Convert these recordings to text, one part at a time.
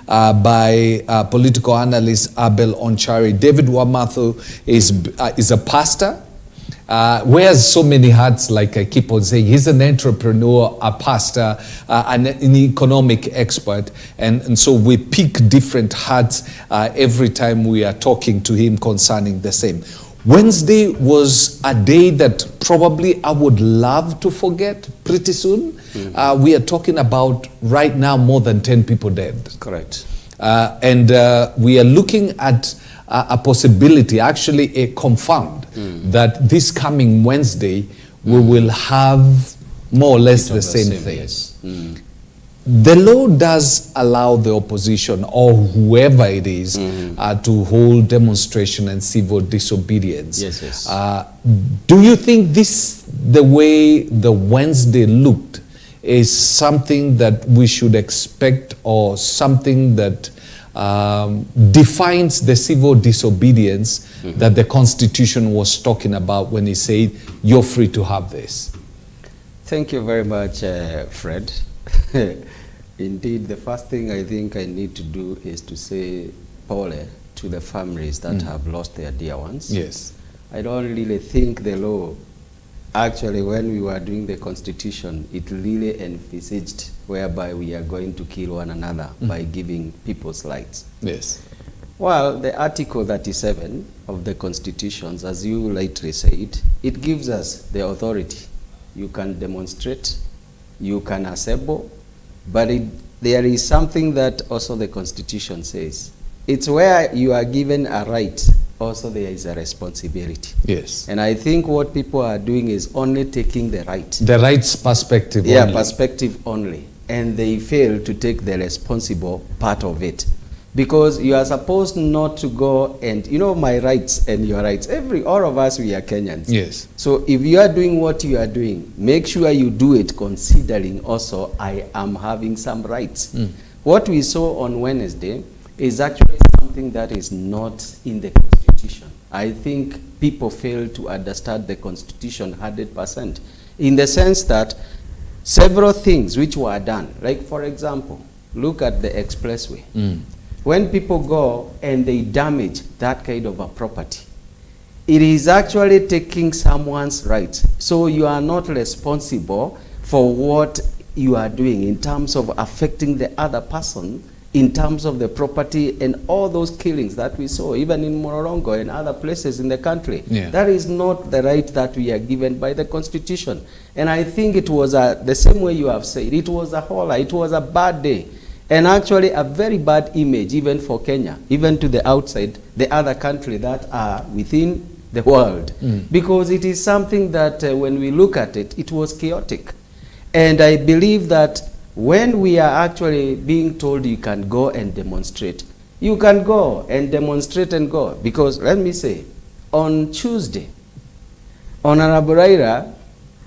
by political analyst Abel Onchari. David Wamathu is a pastor. Wears so many hats, like I keep on saying. He's an entrepreneur, a pastor, an economic expert, and so we pick different hats every time we are talking to him concerning the same. Wednesday was a day that probably I would love to forget pretty soon. We are talking about right now more than 10 people dead. Correct. And we are looking at a possibility, actually a confirmed, that this coming Wednesday we will have more or less the same thing. Yes. The law does allow the opposition or whoever it is to hold demonstration and civil disobedience. Yes, yes. Do you think the way the Wednesday looked is something that we should expect, or something that defines the civil disobedience that the Constitution was talking about when he said, you're free to have this? Thank you very much, Fred. Indeed, the first thing I think I need to do is to say pole to the families that have lost their dear ones. Yes. I don't really think the law, actually when we were doing the Constitution, it really envisaged whereby we are going to kill one another by giving people's rights. Yes. Well, the Article 37 of the Constitutions, as you rightly said, it gives us the authority. You can demonstrate, you can assemble, but there is something that also the Constitution says. It's where you are given a right, also there is a responsibility. Yes. And I think what people are doing is only taking the right. The rights perspective Yeah, only. perspective only. And they fail to take the responsible part of it. Because you are supposed not to go and, you know, my rights and your rights. All of us, we are Kenyans. Yes. So if you are doing what you are doing, make sure you do it considering also I am having some rights. What we saw on Wednesday is actually something that is not in the Constitution. I think people fail to understand the Constitution 100%, in the sense that several things which were done, like for example, look at the expressway. When people go and they damage that kind of a property, it is actually taking someone's rights. So you are not responsible for what you are doing in terms of affecting the other person, in terms of the property and all those killings that we saw, even in Mororongo and other places in the country. Yeah. That is not the right that we are given by the Constitution. And I think it was the same way you have said, it was a bad day. And actually a very bad image even for Kenya, even to the outside, the other country that are within the world. Because it is something that when we look at it, it was chaotic. And I believe that when we are actually being told you can go and demonstrate, you can go and demonstrate and go. Because let me say, on Tuesday, Honorable Raila,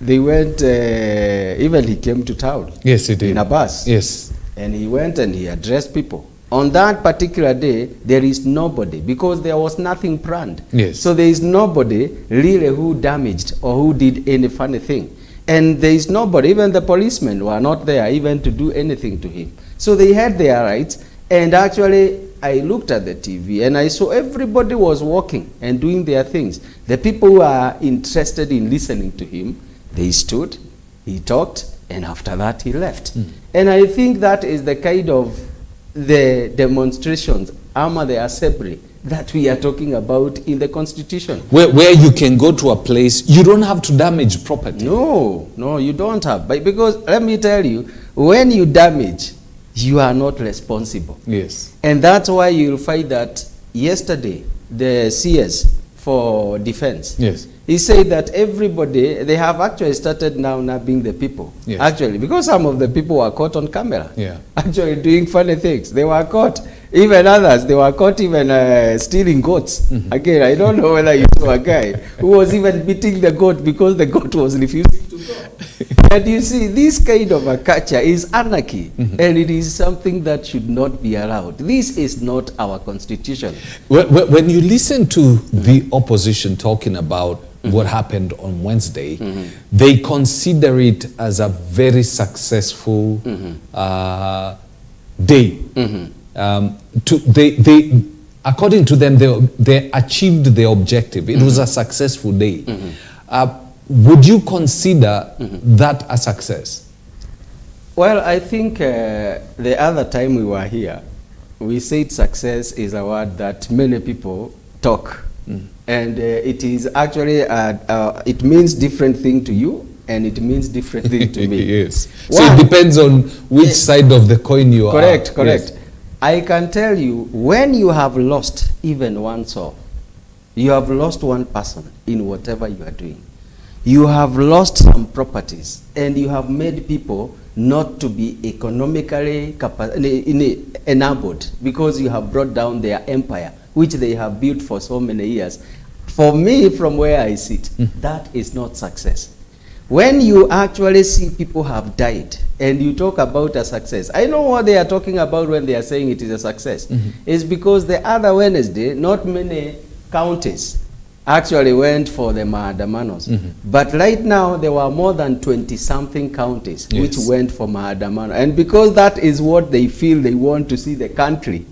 they went, even he came to town. Yes, he did. In a bus. Yes. And he went and he addressed people. On that particular day, there is nobody, because there was nothing planned. Yes. So there is nobody really who damaged or who did any funny thing. And there is nobody, even the policemen were not there even to do anything to him. So they had their rights. And actually, I looked at the TV and I saw everybody was walking and doing their things. The people who are interested in listening to him, they stood, he talked, and after that he left. And I think that is the kind of the demonstrations, the assembly, that we are talking about in the Constitution. Where you can go to a place, you don't have to damage property. No, you don't have. But because let me tell you, when you damage, you are not responsible. Yes. And that's why you'll find that yesterday, the CS for defense, yes, he said that everybody, they have actually started now nabbing the people. Yes. Actually, because some of the people were caught on camera. Yeah. Actually doing funny things. They were caught, even others, they were caught even stealing goats. Again, I don't know whether you saw a guy who was even beating the goat because the goat was refusing to go. And you see, this kind of a culture is anarchy, and it is something that should not be allowed. This is not our Constitution. When you listen to the opposition talking about what happened on Wednesday, they consider it as a very successful day. according to them, they achieved their objective. It was a successful day. Would you consider that a success? Well, I think the other time we were here, we said success is a word that many people talk. And it is actually, it means different thing to you, and it means different thing to me. Yes. So it depends on which side of the coin you are. Correct. Yes. I can tell you, when you have lost even one soul, you have lost one person in whatever you are doing, you have lost some properties, and you have made people not to be economically enabled because you have brought down their empire, which they have built for so many years. For me, from where I sit, that is not success. When you actually see people have died and you talk about a success, I know what they are talking about when they are saying it is a success. It's because the other Wednesday, not many counties actually went for the maandamanos. But right now, there were more than 20-something counties which went for maandamano. And because that is what they feel they want to see the country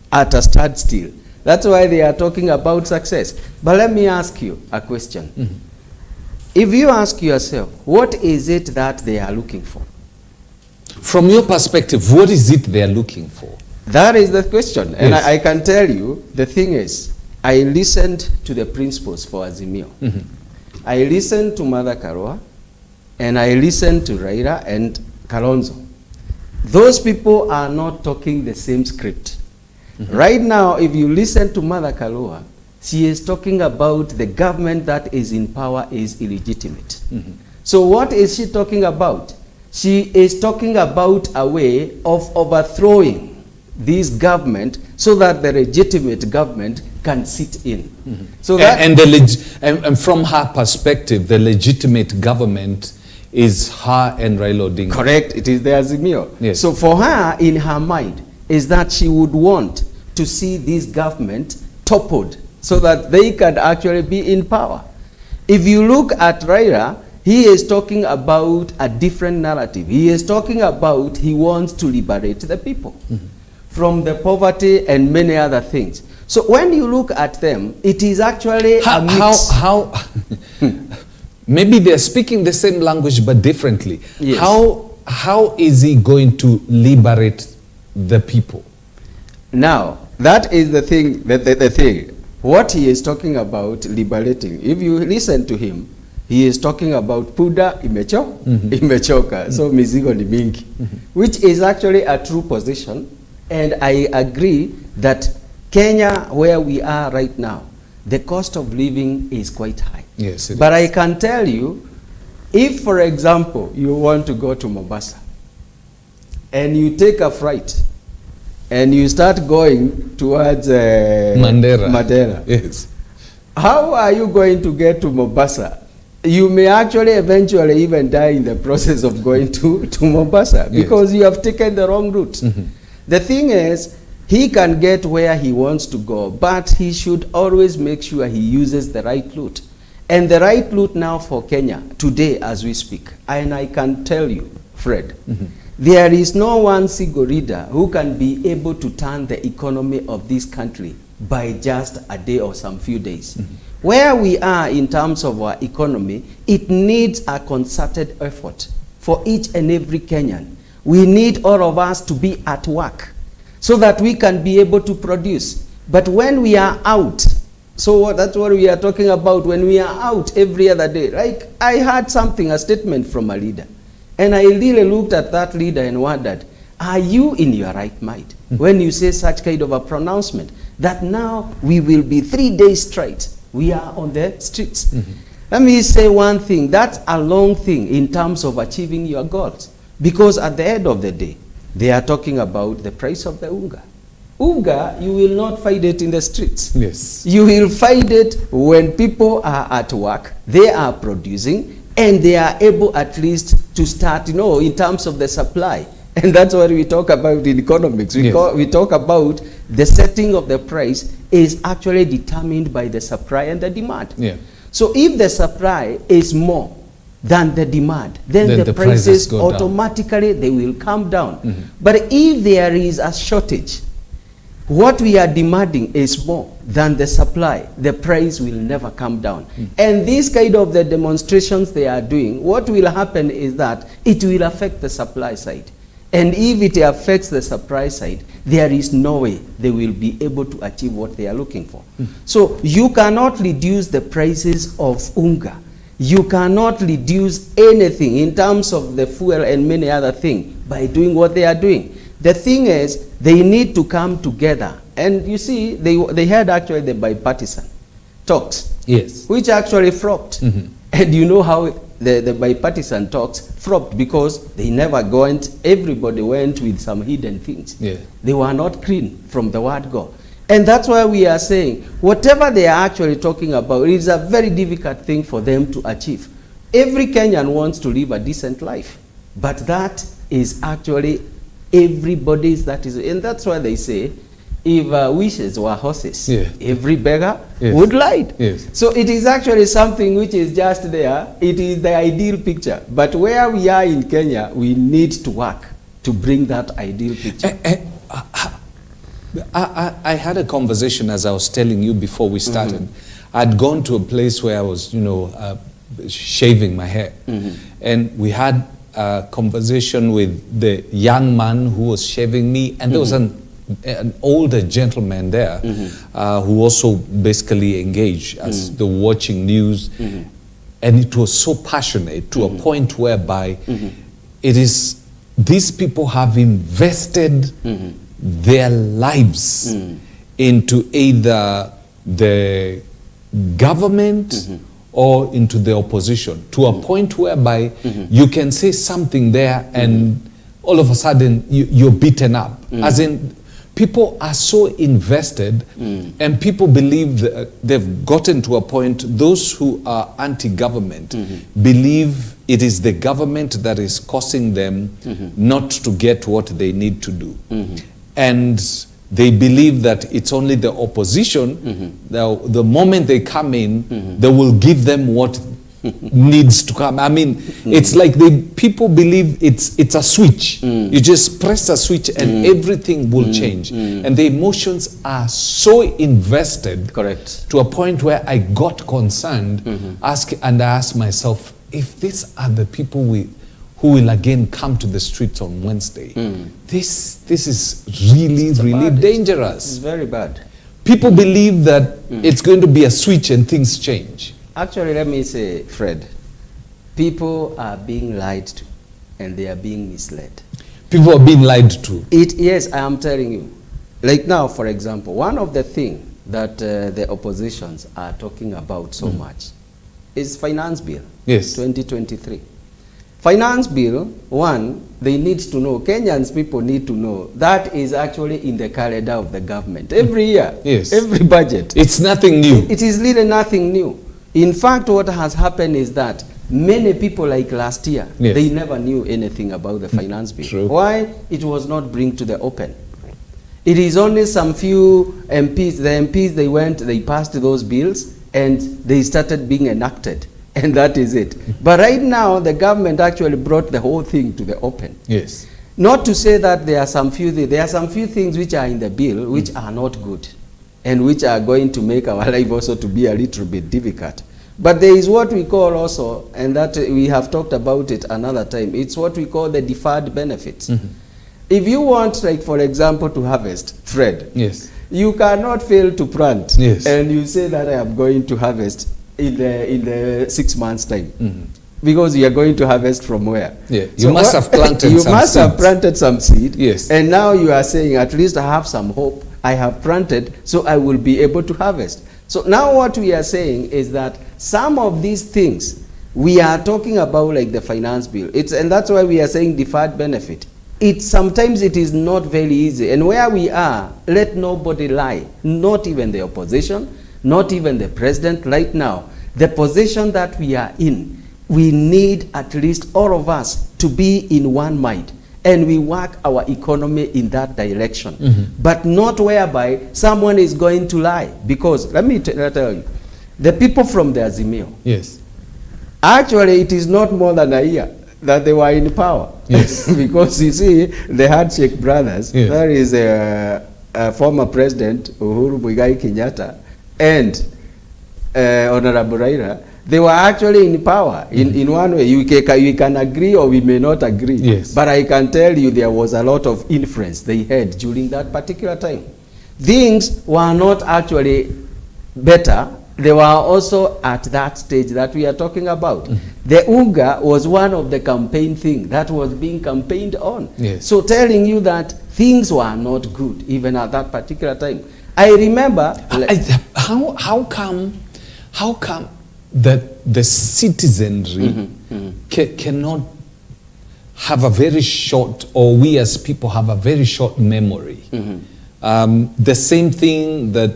at a standstill, that's why they are talking about success. But let me ask you a question. If you ask yourself, what is it that they are looking for? From your perspective, what is it they are looking for? That is the question. And Yes. I can tell you, the thing is, I listened to the principles for Azimio. I listened to Mother Karua, and I listened to Raila and Kalonzo. Those people are not talking the same script. Right now, if you listen to Mother Karua, she is talking about the government that is in power is illegitimate. So what is she talking about? She is talking about a way of overthrowing this government so that the legitimate government can sit in. So that and from her perspective, the legitimate government is her and Raila Odinga. correct, it is the Azimio. Yes. So for her, in her mind, is that she would want to see this government toppled so that they can actually be in power. If you look at Raila, he is talking about a different narrative. He is talking about he wants to liberate the people from the poverty and many other things. So when you look at them, it is actually a mix. How maybe they're speaking the same language but differently. Yes. How is he going to liberate the people? Now, that is the thing, the thing. What he is talking about liberating, if you listen to him, he is talking about puda imechoka, so mizigo ni mingi, which is actually a true position. And I agree that Kenya, where we are right now, the cost of living is quite high. Yes, it but is. I can tell you, if, for example, you want to go to Mombasa, and you take a flight, and you start going towards Mandera. Yes. How are you going to get to Mombasa? You may actually eventually even die in the process of going to Mombasa because you have taken the wrong route. The thing is, he can get where he wants to go, but he should always make sure he uses the right route. And the right route now for Kenya, today as we speak, and I can tell you, Fred, there is no one single leader who can be able to turn the economy of this country by just a day or some few days. Where we are in terms of our economy, it needs a concerted effort for each and every Kenyan. We need all of us to be at work so that we can be able to produce. But when we are out, that's what we are talking about, when we are out every other day. Like, I heard something, a statement from a leader, and I really looked at that leader and wondered, are you in your right mind when you say such kind of a pronouncement that now we will be 3 days straight, we are on the streets? Let me say one thing, that's a long thing in terms of achieving your goals. Because at the end of the day, they are talking about the price of the unga. Unga, you will not find it in the streets. Yes. You will find it when people are at work, they are producing, and they are able at least to start, in terms of the supply. And that's what we talk about in economics. We talk about the setting of the price is actually determined by the supply and the demand. Yeah. So if the supply is more than the demand, then the prices go automatically, they will come down. But if there is a shortage, what we are demanding is more than the supply, the price will never come down. And this kind of the demonstrations they are doing, what will happen is that it will affect the supply side. And if it affects the supply side, there is no way they will be able to achieve what they are looking for. So you cannot reduce the prices of unga. You cannot reduce anything in terms of the fuel and many other things by doing what they are doing. The thing is, they need to come together. And you see, they had actually the bipartisan talks, Yes. which actually flopped. And you know how the bipartisan talks flopped, because they never went, everybody went with some hidden things. Yeah. They were not clean from the word go. And that's why we are saying, whatever they are actually talking about, it is a very difficult thing for them to achieve. Every Kenyan wants to live a decent life, but that is actually everybody's, and that's why they say, if wishes were horses, Yeah. every beggar Yes. would ride. Yes. So it is actually something which is just there. It is the ideal picture. But where we are in Kenya, we need to work to bring that ideal picture. I had a conversation, as I was telling you before we started. I'd gone to a place where I was, shaving my hair. And we had a conversation with the young man who was shaving me, and there was an older gentleman there who also basically engaged as the watching news. And it was so passionate to a point whereby it is, these people have invested their lives into either the government or into the opposition, to a point whereby you can say something there and all of a sudden you're beaten up. As in, people are so invested and people believe that they've gotten to a point, those who are anti-government believe it is the government that is causing them not to get what they need to do. And they believe that it's only the opposition, the moment they come in, they will give them what needs to come. I mean, it's like people believe it's a switch. You just press a switch and everything will change. And the emotions are so invested. Correct. To a point where I got concerned, I asked myself, if these are the people who will again come to the streets on Wednesday, this is really dangerous. It's very bad. People believe that it's going to be a switch and things change. Actually, let me say, Fred, people are being lied to and they are being misled. People are being lied to. Yes, I am telling you. Like now, for example, one of the things that the oppositions are talking about so much is finance bill. Yes. 2023. Finance bill, one, they need to know, Kenyans people need to know, that is actually in the calendar of the government. Every year, yes. Every budget. It's nothing new. It is really nothing new. In fact, what has happened is that many people like last year, yes. they never knew anything about the finance bill. True. Why? It was not bring to the open. It is only some few MPs, the MPs, they passed those bills and they started being enacted. And that is it. But right now, the government actually brought the whole thing to the open. Yes. Not to say that there are some few things which are in the bill which are not good and which are going to make our life also to be a little bit difficult. But there is what we call also, and that we have talked about it another time, it's what we call the deferred benefits. If you want, like for example, to harvest, Fred, yes. you cannot fail to plant. Yes. And you say that I am going to harvest in the 6 months time. Because you are going to harvest from where? Yeah. You must have planted you some must seeds. have planted some seed. Yes. And now you are saying, at least I have some hope. I have planted, so I will be able to harvest. So now what we are saying is that some of these things, we are talking about like the finance bill. And that's why we are saying deferred benefit. Sometimes it is not very easy. And where we are, let nobody lie. Not even the opposition, not even the president right now. The position that we are in, we need at least all of us to be in one mind. And we work our economy in that direction. But not whereby someone is going to lie. Because, let me tell you, the people from the Azimio, yes. actually it is not more than a year that they were in power. Yes. Because you see, the Handshake brothers, yes. there is former President Uhuru Muigai Kenyatta and Honorable Raila, they were actually in power. In one way, you can agree or we may not agree. Yes. But I can tell you there was a lot of influence they had during that particular time. Things were not actually better. They were also at that stage that we are talking about. The UGA was one of the campaign things that was being campaigned on. Yes. So telling you that things were not good even at that particular time. I remember... How come that the citizenry cannot have a very short, or we as people have a very short memory? The same thing that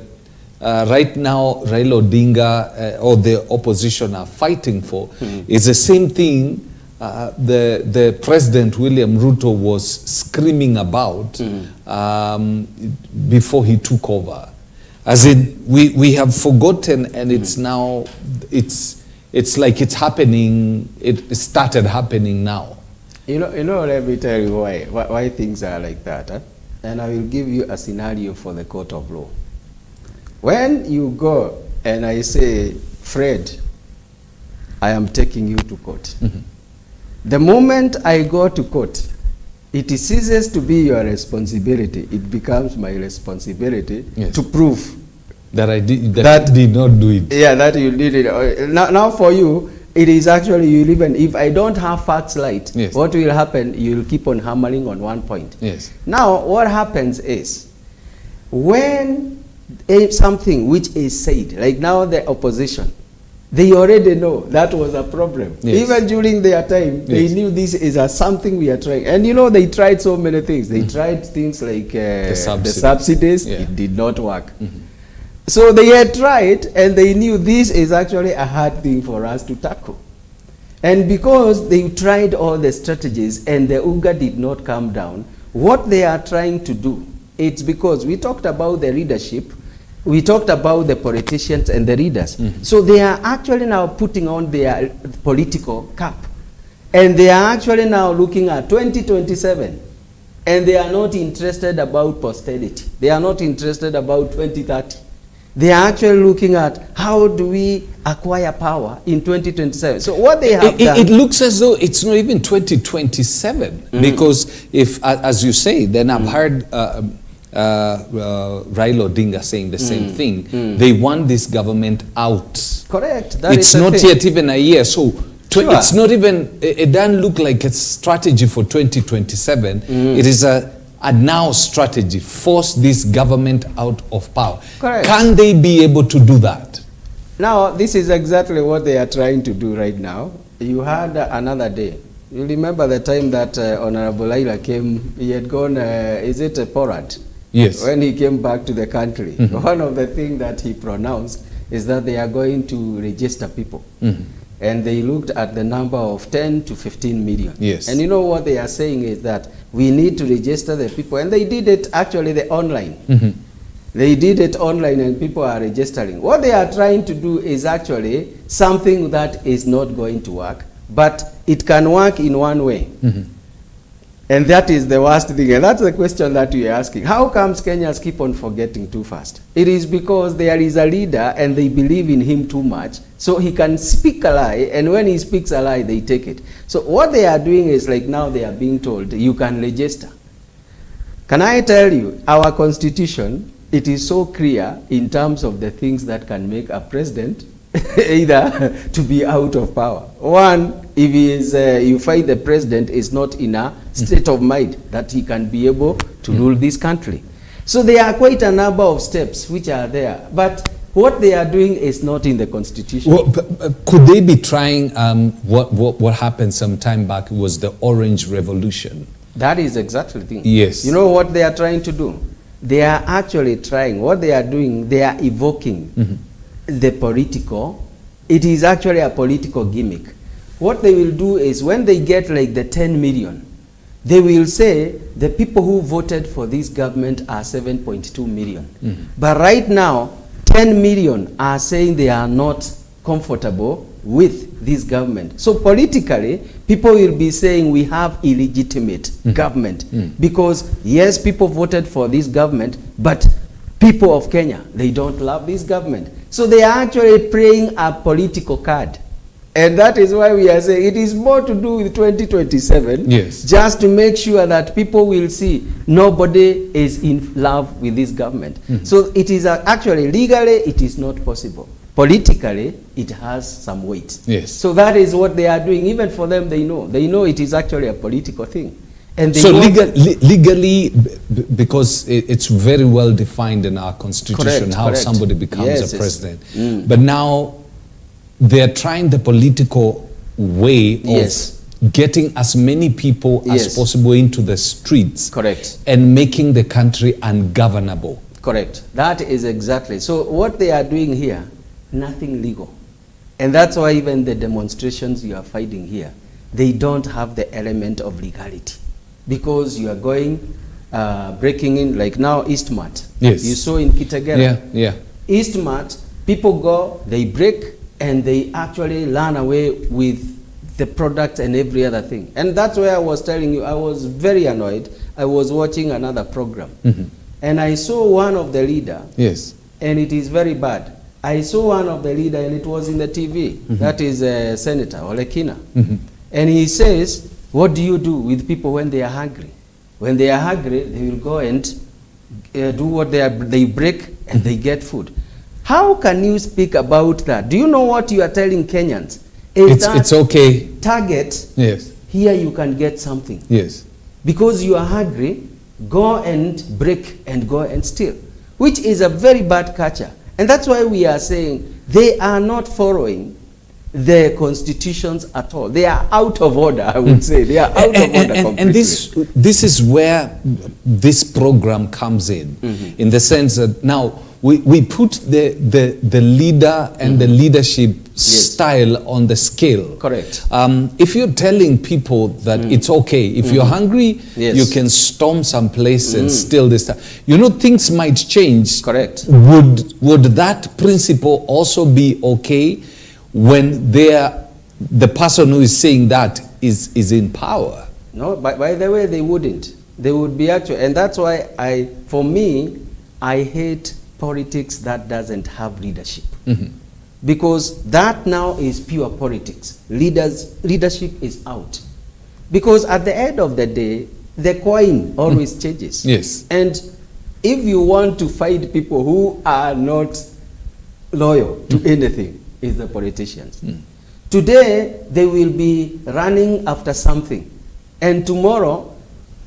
right now Raila Odinga or the opposition are fighting for is the same thing the President William Ruto was screaming about before he took over. As in, we have forgotten, and it's now, it's like it's happening, it started happening now. You know, let me tell you why things are like that. Huh? And I will give you a scenario for the court of law. When you go and I say, Fred, I am taking you to court. The moment I go to court, it ceases to be your responsibility. It becomes my responsibility to prove that I did did not do it. Yeah, that you did it. Now for you, it is actually, you even if I don't have facts light, what will happen? You will keep on hammering on one point. Yes. Now what happens is, when something which is said, like now the opposition, they already know that was a problem. Even during their time, they knew this is something we are trying. And you know, they tried so many things. They tried things like the subsidies. It did not work. So they had tried, and they knew this is actually a hard thing for us to tackle. And because they tried all the strategies and the UGA did not come down, what they are trying to do, it's because we talked about the leadership, we talked about the politicians and the leaders. So they are actually now putting on their political cap. And they are actually now looking at 2027. And they are not interested about posterity. They are not interested about 2030. They are actually looking at how do we acquire power in 2027. So what they have done... It looks as though it's not even 2027. Because if, as you say, then I've heard... Raila Odinga saying the same thing. They want this government out. Correct. It's not yet even a year. So it's not even, it doesn't look like a strategy for 2027. It is a now strategy. Force this government out of power. Correct. Can they be able to do that? Now, this is exactly what they are trying to do right now. You had another day. You remember the time that Honorable Raila came, he had gone, is it a Porat? Yes. When he came back to the country, one of the things that he pronounced is that they are going to register people. And they looked at the number of 10 to 15 million. Yes. And you know what they are saying is that we need to register the people. And they did it actually online. They did it online and people are registering. What they are trying to do is actually something that is not going to work, but it can work in one way. And that is the worst thing. And that's the question that we are asking. How comes Kenyans keep on forgetting too fast? It is because there is a leader and they believe in him too much. So he can speak a lie, and when he speaks a lie, they take it. So what they are doing is, like now they are being told, you can register. Can I tell you, our constitution, it is so clear in terms of the things that can make a president either to be out of power. One, if he is, you find the president is not in a state of mind that he can be able to rule this country. So there are quite a number of steps which are there, but what they are doing is not in the constitution. Well, could they be trying what happened some time back was the Orange Revolution? That is exactly the thing. Yes. You know what they are trying to do? They are actually trying, what they are doing, they are evoking the political, it is actually a political gimmick. What they will do is when they get like the 10 million, they will say the people who voted for this government are 7.2 million. But right now, 10 million are saying they are not comfortable with this government. So politically, people will be saying we have illegitimate government because yes, people voted for this government, but people of Kenya, they don't love this government. So they are actually playing a political card. And that is why we are saying it is more to do with 2027. Yes. Just to make sure that people will see nobody is in love with this government. So it is actually legally, it is not possible. Politically, it has some weight. Yes. So that is what they are doing. Even for them, they know. They know it is actually a political thing. And they so legally, because it's very well defined in our constitution how somebody becomes a president. But now they're trying the political way of getting as many people as possible into the streets. Correct. And making the country ungovernable. Correct. That is exactly. So what they are doing here, nothing legal. And that's why even the demonstrations you are fighting here, they don't have the element of legality. Because you are going, breaking in, like now Eastmart. Yes. You saw in Kitagera. Yeah. Eastmart, people go, they break, and they actually run away with the product and every other thing. And that's where I was telling you, I was very annoyed. I was watching another program. And I saw one of the leader. Yes. And it is very bad. I saw one of the leader, and it was in the TV. That is Senator Olekina. And he says, what do you do with people when they are hungry? When they are hungry, they will go and do what they break, and they get food. How can you speak about that? Do you know what you are telling Kenyans? It's okay. Target, yes. Here you can get something. Yes. Because you are hungry, go and break and go and steal, which is a very bad culture. And that's why we are saying they are not following the constitutions at all. They are out of order, I would say. They are out of order completely. And this is where this program comes in the sense that now we put the leader and the leadership style on the scale. Correct. If you're telling people that it's okay, if you're hungry, you can storm some place and steal this stuff. You know, things might change. Correct. Would that principle also be okay when the person who is saying that is in power? No, by the way, they wouldn't. They would be actually, and that's why for me, I hate politics that doesn't have leadership. Because that now is pure politics. Leadership is out. Because at the end of the day, the coin always changes. Yes. And if you want to fight people who are not loyal to anything, it's the politicians. Today, they will be running after something. And tomorrow,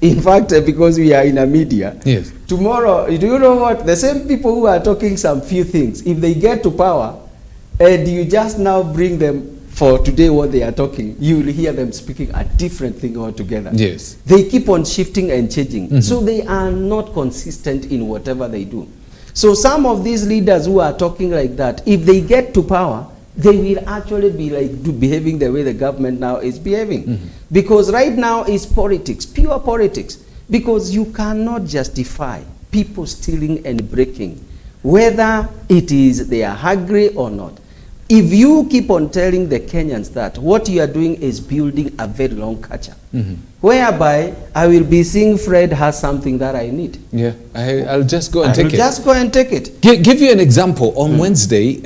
in fact, because we are in a media, tomorrow, do you know what? The same people who are talking some few things, if they get to power, and you just now bring them for today what they are talking, you will hear them speaking a different thing altogether. Yes. They keep on shifting and changing. So they are not consistent in whatever they do. So some of these leaders who are talking like that, if they get to power, they will actually be like behaving the way the government now is behaving. Because right now is politics, pure politics. Because you cannot justify people stealing and breaking, whether it is they are hungry or not. If you keep on telling the Kenyans that what you are doing is building a very long culture, whereby I will be seeing Fred has something that I need. Yeah, I'll just go and take it. Just go and take it. Give you an example. On Wednesday,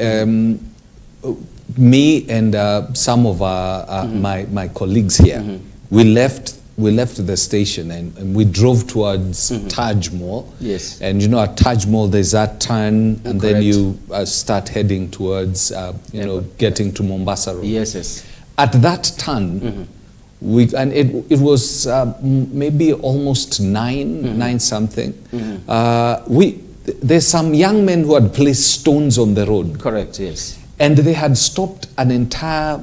me and some of my colleagues here, we left the station and we drove towards Taj Mall. Yes. And you know, at Taj Mall there's that turn, and then you start heading towards getting to Mombasa Road. Yes. At that turn, it was maybe almost nine something. There's some young men who had placed stones on the road. Correct. Yes. And they had stopped an entire,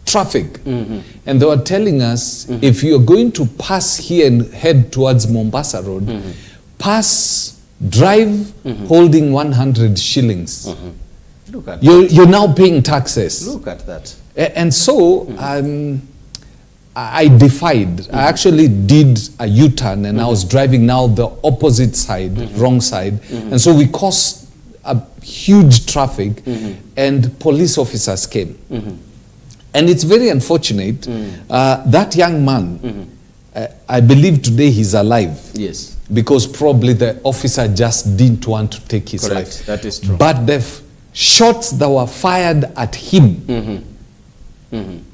traffic. And they were telling us, if you're going to pass here and head towards Mombasa Road, drive holding 100 shillings. Look at You're now paying taxes. Look at that. And so I defied. I actually did a U-turn, and I was driving now the opposite side, wrong side. And so we caused a huge traffic, and police officers came. And it's very unfortunate. That young man, I believe today he's alive. Yes. Because probably the officer just didn't want to take his life. That is true. But the shots that were fired at him,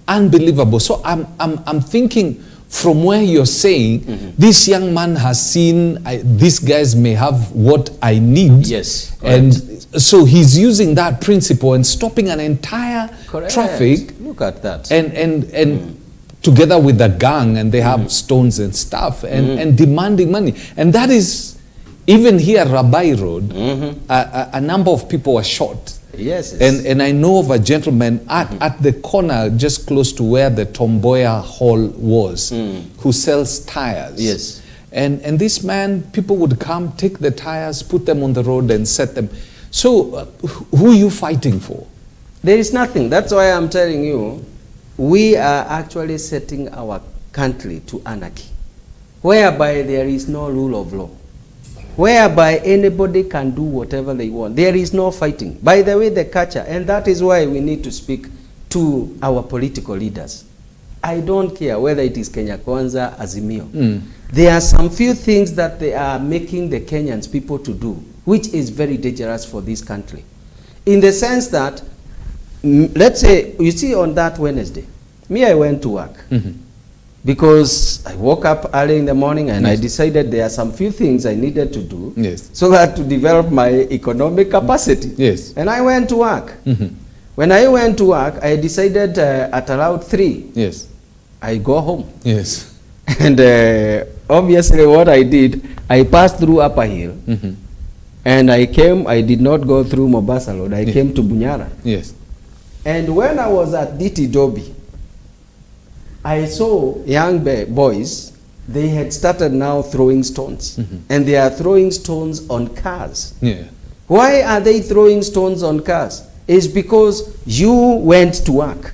unbelievable. So I'm thinking, from where you're saying, this young man has seen, these guys may have what I need. Yes. And so he's using that principle and stopping an entire traffic. Look at that. And together with the gang, and they have stones and stuff, and demanding money. And that is, even here, Rabbi Road, a number of people were shot. Yes. And I know of a gentleman at the corner, just close to where the Tomboya Hall was, who sells tires. Yes. And this man, people would come, take the tires, put them on the road and set them. So who are you fighting for? There is nothing. That's why I'm telling you, we are actually setting our country to anarchy, whereby there is no rule of law, whereby anybody can do whatever they want. There is no fighting. By the way, the culture, and that is why we need to speak to our political leaders. I don't care whether it is Kenya Kwanza, Azimio. There are some few things that they are making the Kenyans people to do, which is very dangerous for this country. In the sense that, let's say, you see on that Wednesday, me, I went to work. Because I woke up early in the morning and I decided there are some few things I needed to do so that to develop my economic capacity. Yes. And I went to work. When I went to work, I decided at around 3, yes, I go home. Yes. And obviously what I did, I passed through Upper Hill. And I came, I did not go through Mombasa Road, I came to Bunyara. Yes. And when I was at DT Dobby, I saw young boys, they had started now throwing stones. And they are throwing stones on cars. Yeah. Why are they throwing stones on cars? It's because you went to work.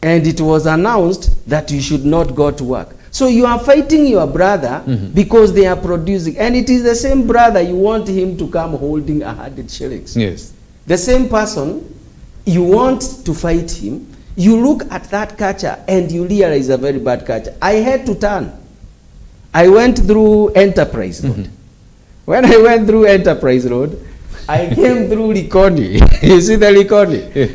And it was announced that you should not go to work. So you are fighting your brother because they are producing. And it is the same brother you want him to come holding 100 shillings. Yes. The same person, you want to fight him. You look at that culture and you realize a very bad culture. I had to turn. I went through Enterprise Road. When I went through Enterprise Road, I came through Likoni. You see the Likoni? Yeah.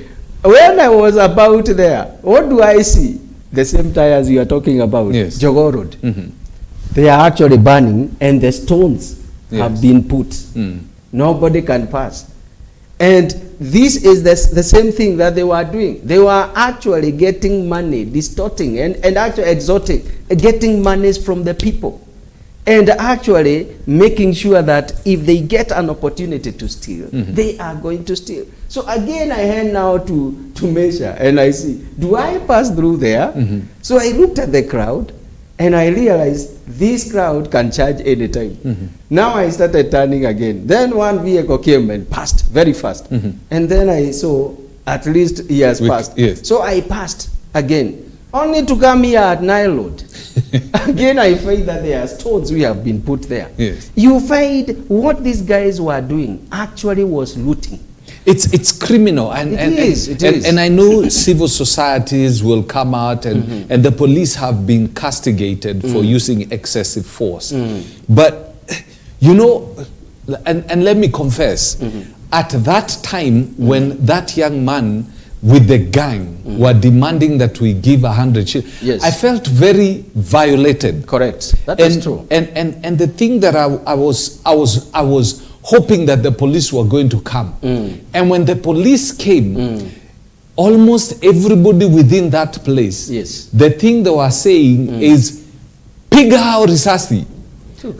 When I was about there, what do I see? The same tires you are talking about, Yes. Jogo Road. They are actually burning and the stones have been put. Nobody can pass. And this is the same thing that they were doing. They were actually getting money, distorting and actually extorting, getting monies from the people. And actually making sure that if they get an opportunity to steal, they are going to steal. So again, I hand now to measure and I see, do I pass through there? So I looked at the crowd and I realized this crowd can charge any time. Now I started turning again. Then one vehicle came and passed very fast. And then I saw at least he has passed. Yes. So I passed again, only to come here at Nile Road. Again, I find that there are stones we have been put there. Yes. You find what these guys were doing actually was looting. It's criminal, and It is. And I know civil societies will come out and the police have been castigated for using excessive force. But you know, and let me confess, at that time when that young man with the gang were demanding that we give 100 shillings, Yes. I felt very violated. Correct. That is true. And the thing that I was hoping that the police were going to come. And when the police came, almost everybody within that place, Yes. the thing they were saying is, piga hao risasi.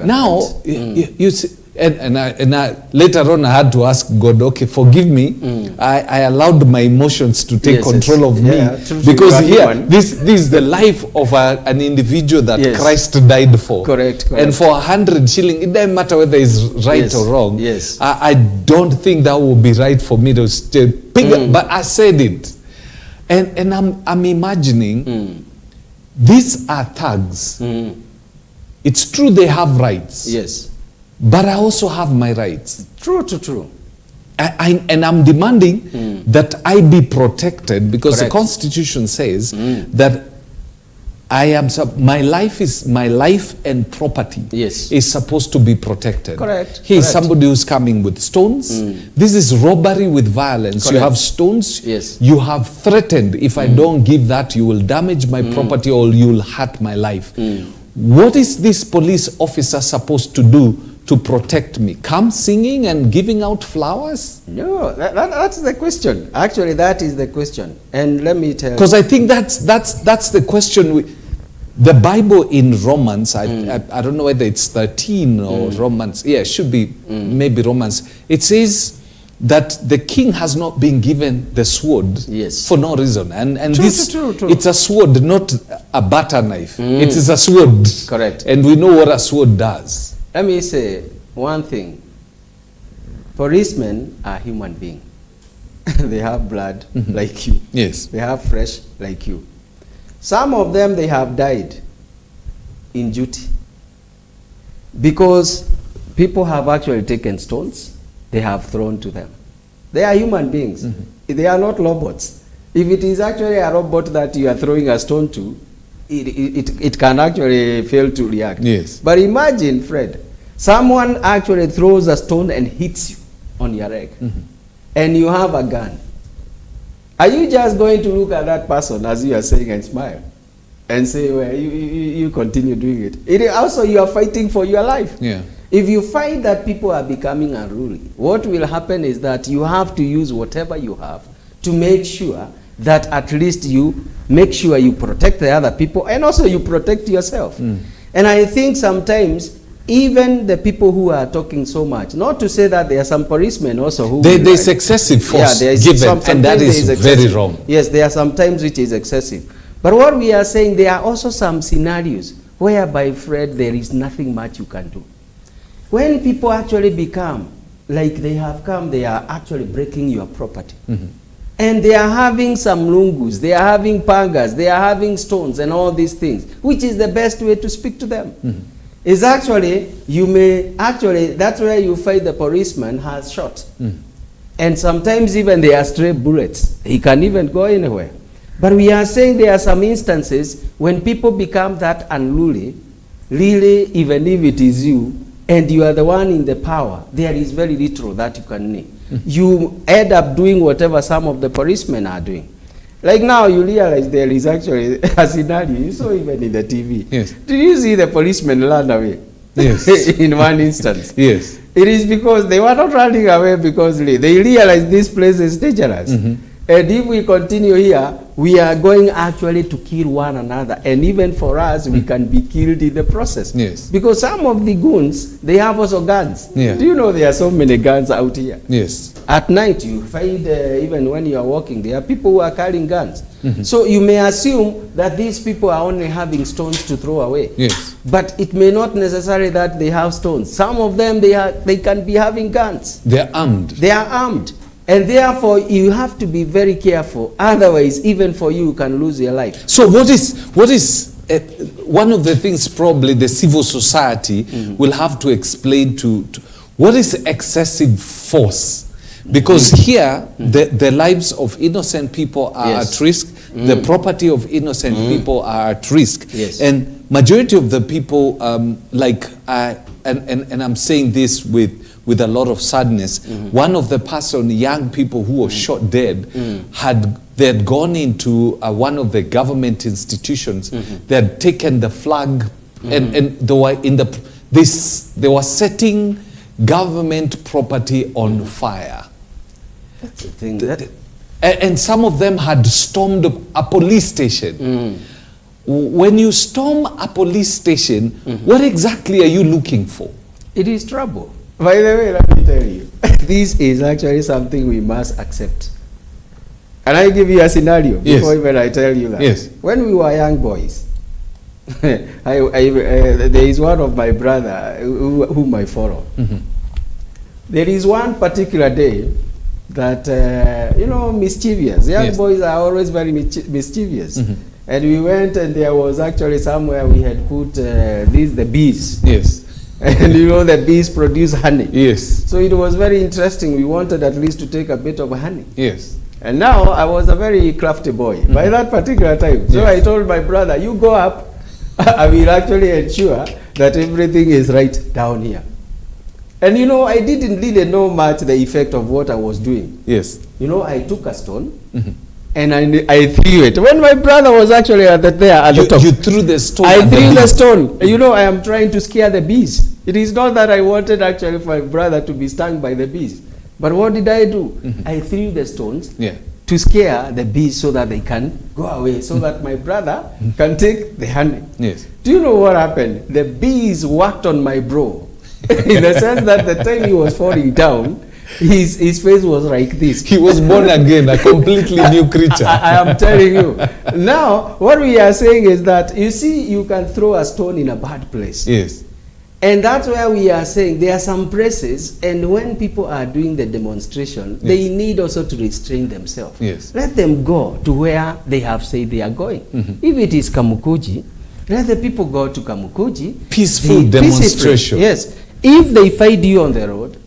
Now, you see, and I later on I had to ask God, okay, forgive me. I allowed my emotions to take control of me. True, because here, human. this is the life of an individual that Christ died for. Correct. And for 100 shillings, it doesn't matter whether it's right or wrong. Yes. I don't think that would be right for me to still pick but I said it. And I'm imagining these are thugs. It's true they have rights. Yes. But I also have my rights. True. And I'm demanding that I be protected, because the Constitution says that my life and property is supposed to be protected. Here is somebody who's coming with stones. This is robbery with violence. You have stones. You have threatened, if I don't give that, you will damage my property or you will hurt my life. What is this police officer supposed to do to protect me? Come singing and giving out flowers? No, that's the question. Actually, that is the question. And let me tell you. Because I think that's the question. The Bible in Romans, I don't know whether it's 13 or Romans. Yeah, it should be maybe Romans. It says that the king has not been given the sword for no reason. And true. It's a sword, not a butter knife. It is a sword. Correct. And we know what a sword does. Let me say one thing. Policemen are human beings. They have blood like you. Yes. They have flesh like you. Some of them, they have died in duty because people have actually taken stones, they have thrown to them. They are human beings. They are not robots. If it is actually a robot that you are throwing a stone to, it can actually fail to react. Yes. But imagine, Fred, someone actually throws a stone and hits you on your leg, and you have a gun. Are you just going to look at that person, as you are saying, and smile and say, well, you continue doing it? Also, you are fighting for your life. Yeah. If you find that people are becoming unruly, what will happen is that you have to use whatever you have to make sure that at least you make sure you protect the other people, and also you protect yourself. And I think sometimes even the people who are talking so much, not to say that there are some policemen also who... There's excessive force given, and that is very wrong. Yes, there are sometimes which is excessive. But what we are saying, there are also some scenarios whereby, Fred, there is nothing much you can do. When people actually become, like they have come, they are actually breaking your property. And they are having some lungus, they are having pangas, they are having stones and all these things. Which is the best way to speak to them? Is actually, that's where you find the policeman has shot. And sometimes even they are stray bullets. He can even go anywhere. But we are saying there are some instances when people become that unruly, really, even if it is you, and you are the one in the power, there is very little that you can need. You end up doing whatever some of the policemen are doing. Like now, you realize there is actually a scenario, you saw even in the TV. Yes. Did you see the policemen run away? Yes. In one instance. Yes. It is because they were not running away because they realized this place is dangerous. And if we continue here, we are going actually to kill one another. And even for us, we can be killed in the process. Yes. Because some of the goons, they have also guns. Yeah. Do you know there are so many guns out here? Yes. At night, you find, even when you are walking, there are people who are carrying guns. So you may assume that these people are only having stones to throw away. Yes. But it may not necessarily that they have stones. Some of them, they can be having guns. They're armed. They are armed. And therefore, you have to be very careful. Otherwise, even for you can lose your life. So what is one of the things probably the civil society will have to explain to what is excessive force? Because here, the lives of innocent people are at risk. The property of innocent people are at risk. Yes. And majority of the people, and I'm saying this with a lot of sadness, one of the young people who was shot dead, they had gone into one of the government institutions. They had taken the flag, and they were they were setting government property on fire. That's the thing. And some of them had stormed a police station. When you storm a police station, what exactly are you looking for? It is trouble. By the way, let me tell you, this is actually something we must accept. And I give you a scenario before even I tell you that. Yes. When we were young boys, there is one of my brother whom I follow. There is one particular day that, mischievous. Young boys are always very mischievous. And we went, and there was actually somewhere we had put the bees. Yes. And you know the bees produce honey. Yes. So it was very interesting. We wanted at least to take a bit of honey. Yes. And now I was a very crafty boy by that particular time. So I told my brother, you go up, I will actually ensure that everything is right down here. And you know, I didn't really know much the effect of what I was doing. Yes. You know, I took a stone and I threw it. When my brother was actually at the top. You threw the stone. I threw the stone. You know, I am trying to scare the bees. It is not that I wanted actually for my brother to be stung by the bees. But what did I do? I threw the stones to scare the bees so that they can go away, so that my brother can take the honey. Yes. Do you know what happened? The bees worked on my bro. In the sense that the time he was falling down, his face was like this. He was born again, a completely new creature. I am telling you. Now, what we are saying is that, you see, you can throw a stone in a bad place. Yes. And that's where we are saying there are some places, and when people are doing the demonstration, they need also to restrain themselves. Yes. Let them go to where they have said they are going. If it is Kamukuji, let the people go to Kamukuji. Peaceful demonstration. Yes. If they find you on the road,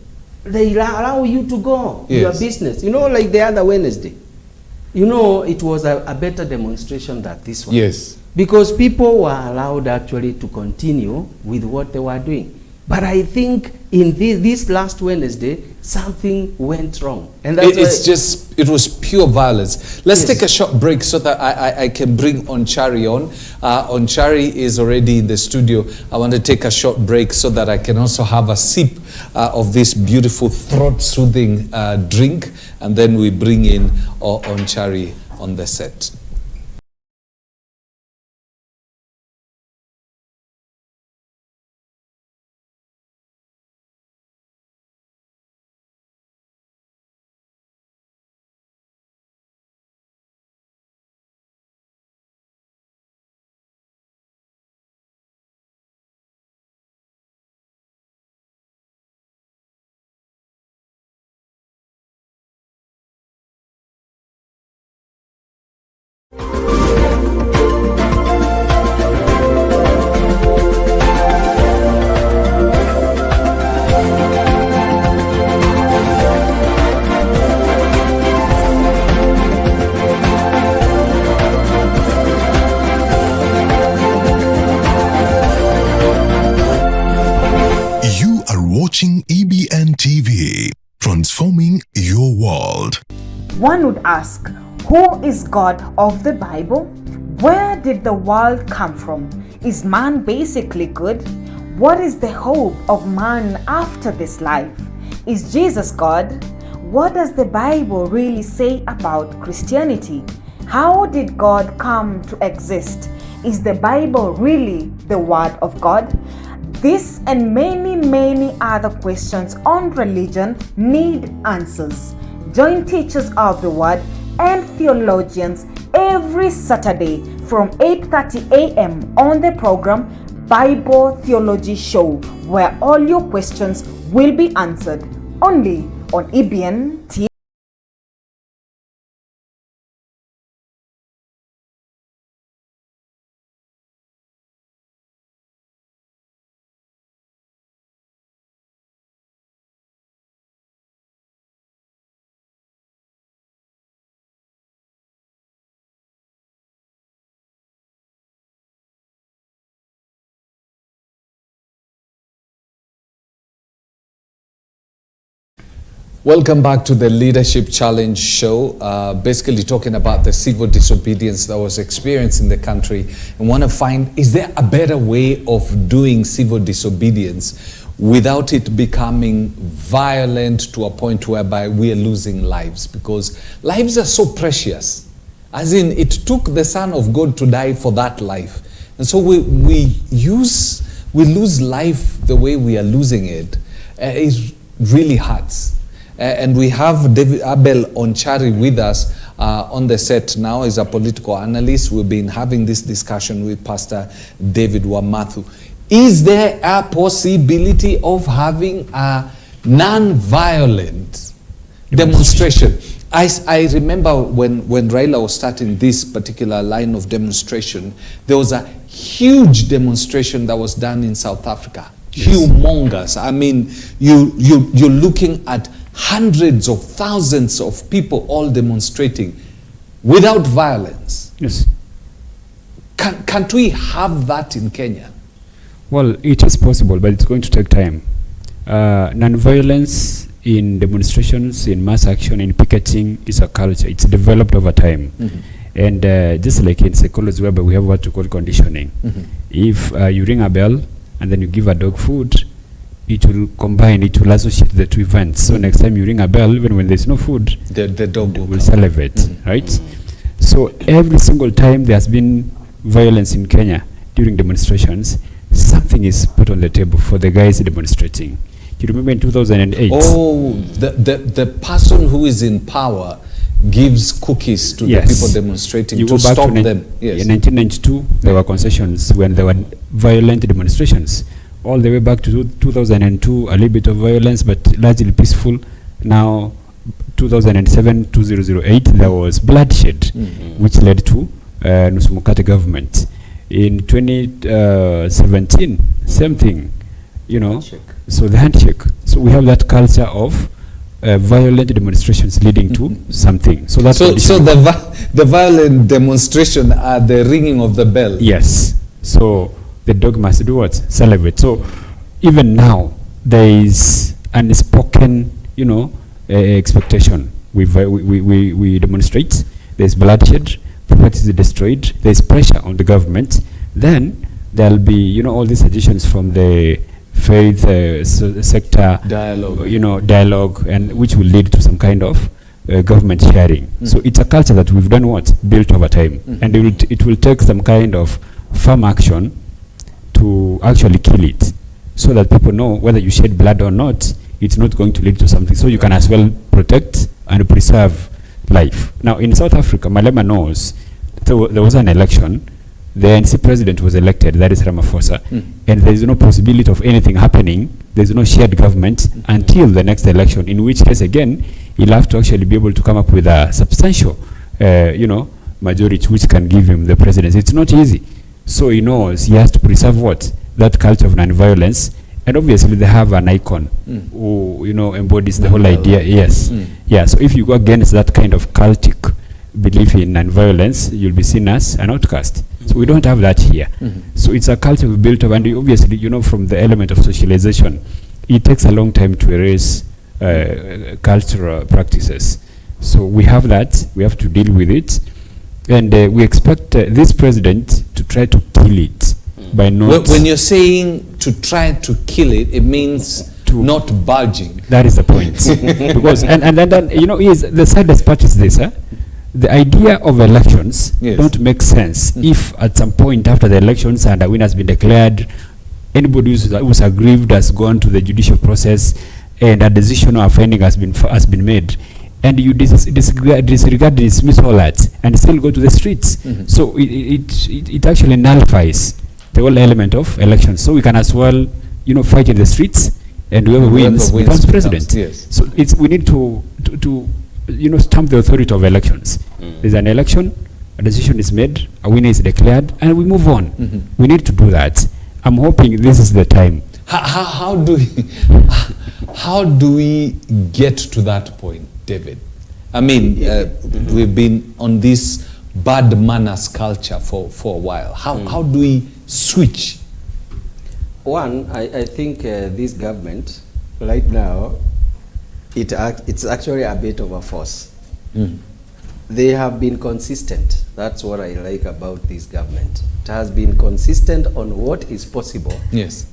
they allow you to go. Yes. Your business. You know, like the other Wednesday. You know, it was a better demonstration than this one. Yes. Because people were allowed actually to continue with what they were doing. But I think in this last Wednesday, something went wrong. And that's it was pure violence. Let's Yes. take a short break so that I can bring Onchari on. Onchari is already in the studio. I want to take a short break so that I can also have a sip of this beautiful throat-soothing drink. And then we bring in Onchari on the set. Watching EBN TV, transforming your world. One would ask, who is God of the Bible? Where did the world come from? Is man basically good? What is the hope of man after this life? Is Jesus God? What does the Bible really say about Christianity? How did God come to exist? Is the Bible really the Word of God? This and many other questions on religion need answers. Join teachers of the Word and theologians every Saturday from 8:30 a.m. on the program Bible Theology Show, where all your questions will be answered only on EBN TV. Welcome back to the Leadership Challenge show, basically talking about the civil disobedience that was experienced in the country, and want to find, is there a better way of doing civil disobedience without it becoming violent to a point whereby we are losing lives? Because lives are so precious. As in, it took the Son of God to die for that life. And so we lose life the way we are losing it. It really hurts. And we have David Abel Onchari with us on the set now. He's a political analyst. We've been having this discussion with Pastor David Wamathu. Is there a possibility of having a non-violent demonstration? I remember when Raila was starting this particular line of demonstration, there was a huge demonstration that was done in South Africa. humongous. I mean, you're looking at hundreds of thousands of people all demonstrating without violence. Yes. Can't we have that in Kenya? Well, it is possible, but it's going to take time. Non-violence in demonstrations, in mass action, in picketing is a culture. It's developed over time. And just like in psychology, whereby we have what we call conditioning. If you ring a bell and then you give a dog food, it will combine, it will associate the two events. So next time you ring a bell, even when there's no food, the dog will salivate, right? So every single time there's been violence in Kenya during demonstrations, something is put on the table for the guys demonstrating. You remember in 2008? Oh, the person who is in power gives cookies to the people demonstrating to stop them. Yes. In 1992, there were concessions when there were violent demonstrations. All the way back to 2002, a little bit of violence, but largely peaceful. Now, 2007, 2008, there was bloodshed, which led to Nusumukate government. In 2017, same thing, you know. So the handshake. So we have that culture of violent demonstrations leading to something. So that's so the violent demonstration are the ringing of the bell. Yes. So the dog must do what? Salivate. So even now there is unspoken, you know, expectation. We demonstrate. There's bloodshed. Property is destroyed. There's pressure on the government. Then there'll be, you know, all these suggestions from the faith sector, dialogue, and which will lead to some kind of government sharing. So it's a culture that we've done what? Built over time. And it will take some kind of firm action to actually kill it, so that people know whether you shed blood or not, it's not going to lead to something. So you can as well protect and preserve life. Now in South Africa, Malema knows there was an election. The NC president was elected, that is Ramaphosa, and there is no possibility of anything happening. There is no shared government until the next election, in which case again, he'll have to actually be able to come up with a substantial, you know, majority which can give him the presidency. It's not easy. So he knows he has to preserve what? That culture of non-violence. And obviously they have an icon who, you know, embodies the whole idea. Yes. Yeah, so if you go against that kind of cultic belief in non-violence, you'll be seen as an outcast. So we don't have that here. So it's a culture we built up, and obviously, you know, from the element of socialization, it takes a long time to erase cultural practices. So we have that, we have to deal with it, and we expect this president to try to kill it by not... When you're saying to try to kill it, it means to not budging. That is the point. Because, and then, you know, the saddest part is this, the idea of elections don't make sense if at some point after the elections and a winner has been declared, anybody who's aggrieved has gone to the judicial process and a decision or a finding has been made, and you disregard, dismiss all that and still go to the streets. So it actually nullifies the whole element of elections. So we can as well, you know, fight in the streets, and whoever wins becomes president. So we need to you know, stamp the authority of elections. There's an election, a decision is made, a winner is declared, and we move on. We need to do that. I'm hoping this is the time. How do we get to that point, David? I mean, we've been on this bad manners culture for a while. How do we switch? One, I think this government right now, it's actually a bit of a force. They have been consistent. That's what I like about this government. It has been consistent on what is possible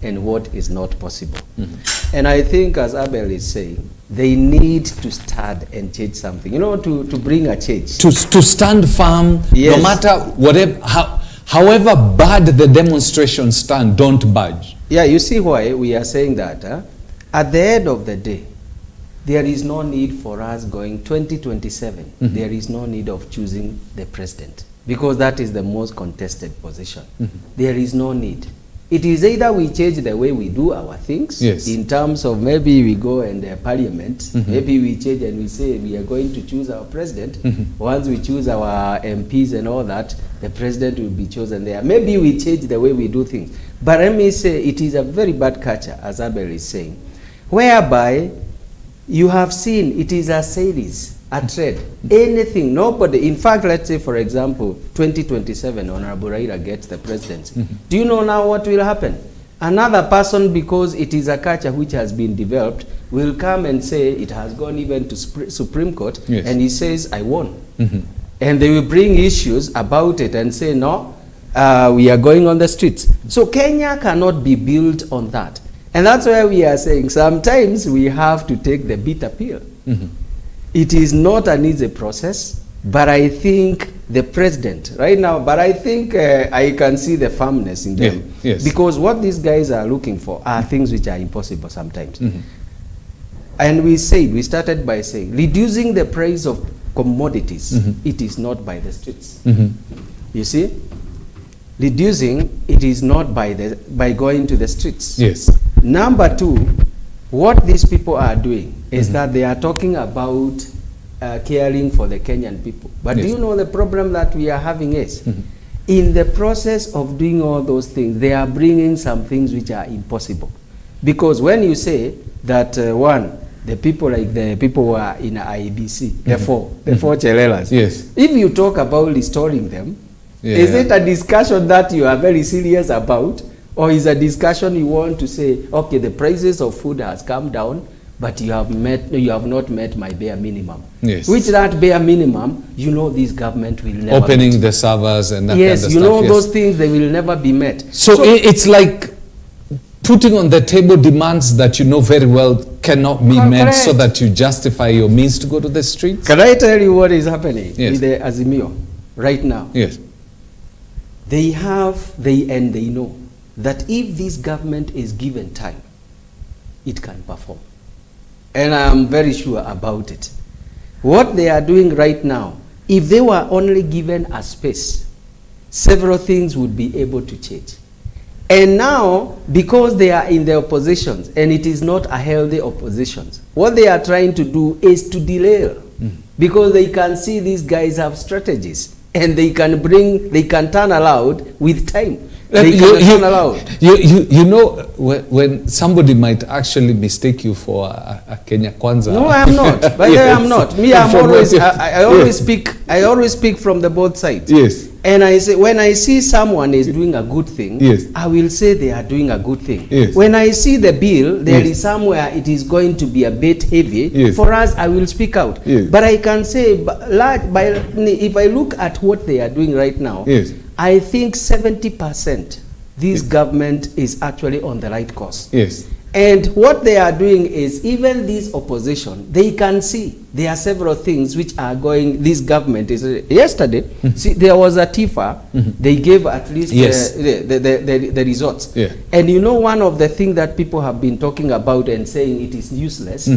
and what is not possible. And I think, as Abel is saying, they need to start and change something, you know, to bring a change. To stand firm, no matter whatever, however bad the demonstrations stand, don't budge. Yeah, you see why we are saying that. At the end of the day, there is no need for us going 2027. There is no need of choosing the president, because that is the most contested position. There is no need. It is either we change the way we do our things, Yes. in terms of maybe we go and parliament, maybe we change and we say we are going to choose our president. Once we choose our MPs and all that, the president will be chosen there. Maybe we change the way we do things. But let me say, it is a very bad culture, as Abel is saying, whereby you have seen it is a series, a trade, anything, nobody. In fact, let's say, for example, 2027, Honorable Raila gets the presidency. Do you know now what will happen? Another person, because it is a culture which has been developed, will come and say it has gone even to Supreme Court, Yes. and he says, I won. And they will bring issues about it and say, no, we are going on the streets. So Kenya cannot be built on that. And that's why we are saying sometimes we have to take the bitter pill. It is not an easy process, but I think the president right now, but I think I can see the firmness in them. Yes. Because what these guys are looking for are things which are impossible sometimes. And we started by saying, reducing the price of commodities, it is not by the streets. You see? Reducing, it is not by going to the streets. Yes. Number two, what these people are doing is that they are talking about caring for the Kenyan people. But Yes. do you know the problem that we are having is, in the process of doing all those things, they are bringing some things which are impossible. Because when you say that, one, the people like the people who are in IEBC, the four Chelelas, Yes. if you talk about restoring them, Yeah. is it a discussion that you are very serious about? Or is a discussion you want to say, okay, the prices of food has come down, but you have not met my bare minimum. Yes. Which that bare minimum, you know, this government will never Opening meet. the servers and that Yes, kind of you stuff. know, yes. those things, they will never be met. So it's like putting on the table demands that you know very well cannot be met, so Correct. that you justify your means to go to the streets? Can I tell you what is happening Yes. with the Azimio right now? Yes. They know that if this government is given time, it can perform. And I am very sure about it. What they are doing right now, if they were only given a space, several things would be able to change. And now, because they are in the oppositions, and it is not a healthy opposition, what they are trying to do is to delay. Because they can see these guys have strategies, and they can turn around with time. They can turn around. You know, when somebody might actually mistake you for a Kenya Kwanza. No, I am not. But I am not. Me, I'm always. I always speak. I always speak from the both sides. Yes. And I say, when I see someone is doing a good thing, Yes. I will say they are doing a good thing. Yes. When I see the bill, there Yes. is somewhere it is going to be a bit heavy. Yes. For us, I will speak out. Yes. But I can say, if I look at what they are doing right now, Yes. I think 70% this government is actually on the right course. Yes. And what they are doing is, even this opposition, they can see there are several things which are going, this government is, yesterday, see, there was a TIFA, they gave at least Yes. the results. Yeah. And you know, one of the things that people have been talking about and saying it is useless,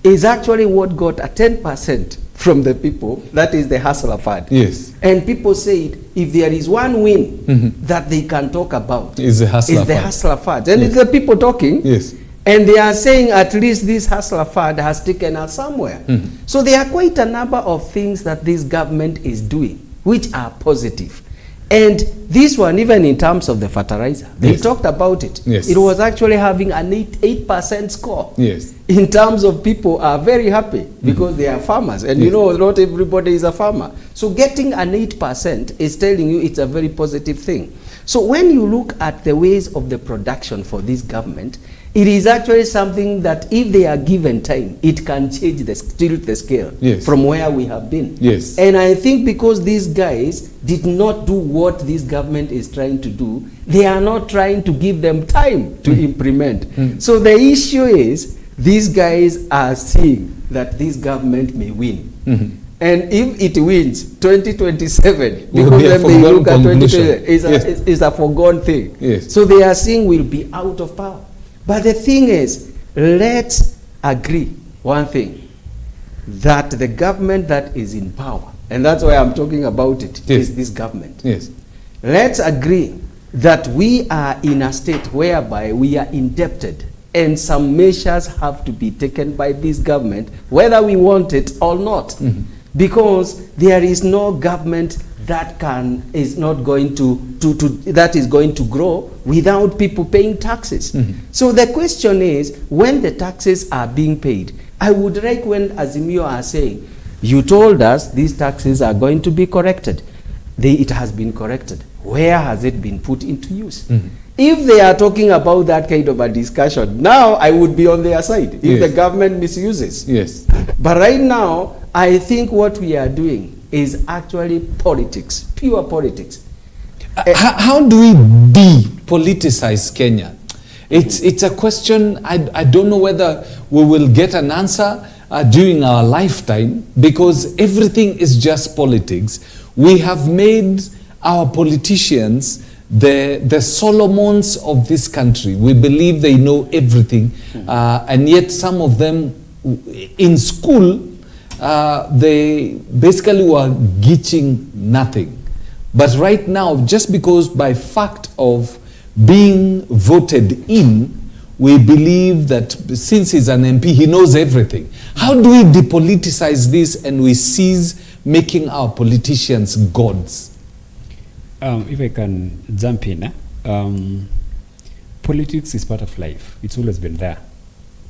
is actually what got a 10% from the people, that is the hustler fund. Yes. And people said, if there is one win that they can talk about, Is the hustler is the fund. hustler fund. And Yes. it's the people talking. Yes. And they are saying at least this hustler fund has taken us somewhere. So there are quite a number of things that this government is doing which are positive. And this one, even in terms of the fertilizer, they Yes. talked about it. Yes. It was actually having an 8% score. Yes. In terms of people are very happy because they are farmers. And you know, not everybody is a farmer. So getting an 8% is telling you it's a very positive thing. So when you look at the ways of the production for this government, it is actually something that if they are given time, it can change tilt the scale Yes. from where we have been. Yes. And I think because these guys did not do what this government is trying to do, they are not trying to give them time to implement. So the issue is, these guys are seeing that this government may win. And if it wins 2027, Will because be a then they foregone look at conclusion. 2027, is a foregone thing. Yes. So they are saying we'll be out of power. But the thing is, let's agree one thing, that the government that is in power, and that's why I'm talking about it, Yes. is this government. Yes. Let's agree that we are in a state whereby we are indebted, and some measures have to be taken by this government, whether we want it or not. Because there is no government that is not going that is going to grow without people paying taxes. So the question is, when the taxes are being paid, I would like when Azimio are saying, you told us these taxes are going to be corrected. It has been corrected. Where has it been put into use? If they are talking about that kind of a discussion, now I would be on their side if the government misuses. Yes. But right now, I think what we are doing is actually politics, pure politics. How do we de-politicize Kenya? It's a question, I don't know whether we will get an answer during our lifetime, because everything is just politics. We have made our politicians the Solomons of this country. We believe they know everything, and yet some of them in school, they basically were teaching nothing. But right now, just because by fact of being voted in, we believe that since he's an MP, he knows everything. How do we depoliticize this and we cease making our politicians gods? If I can jump in, politics is part of life. It's always been there.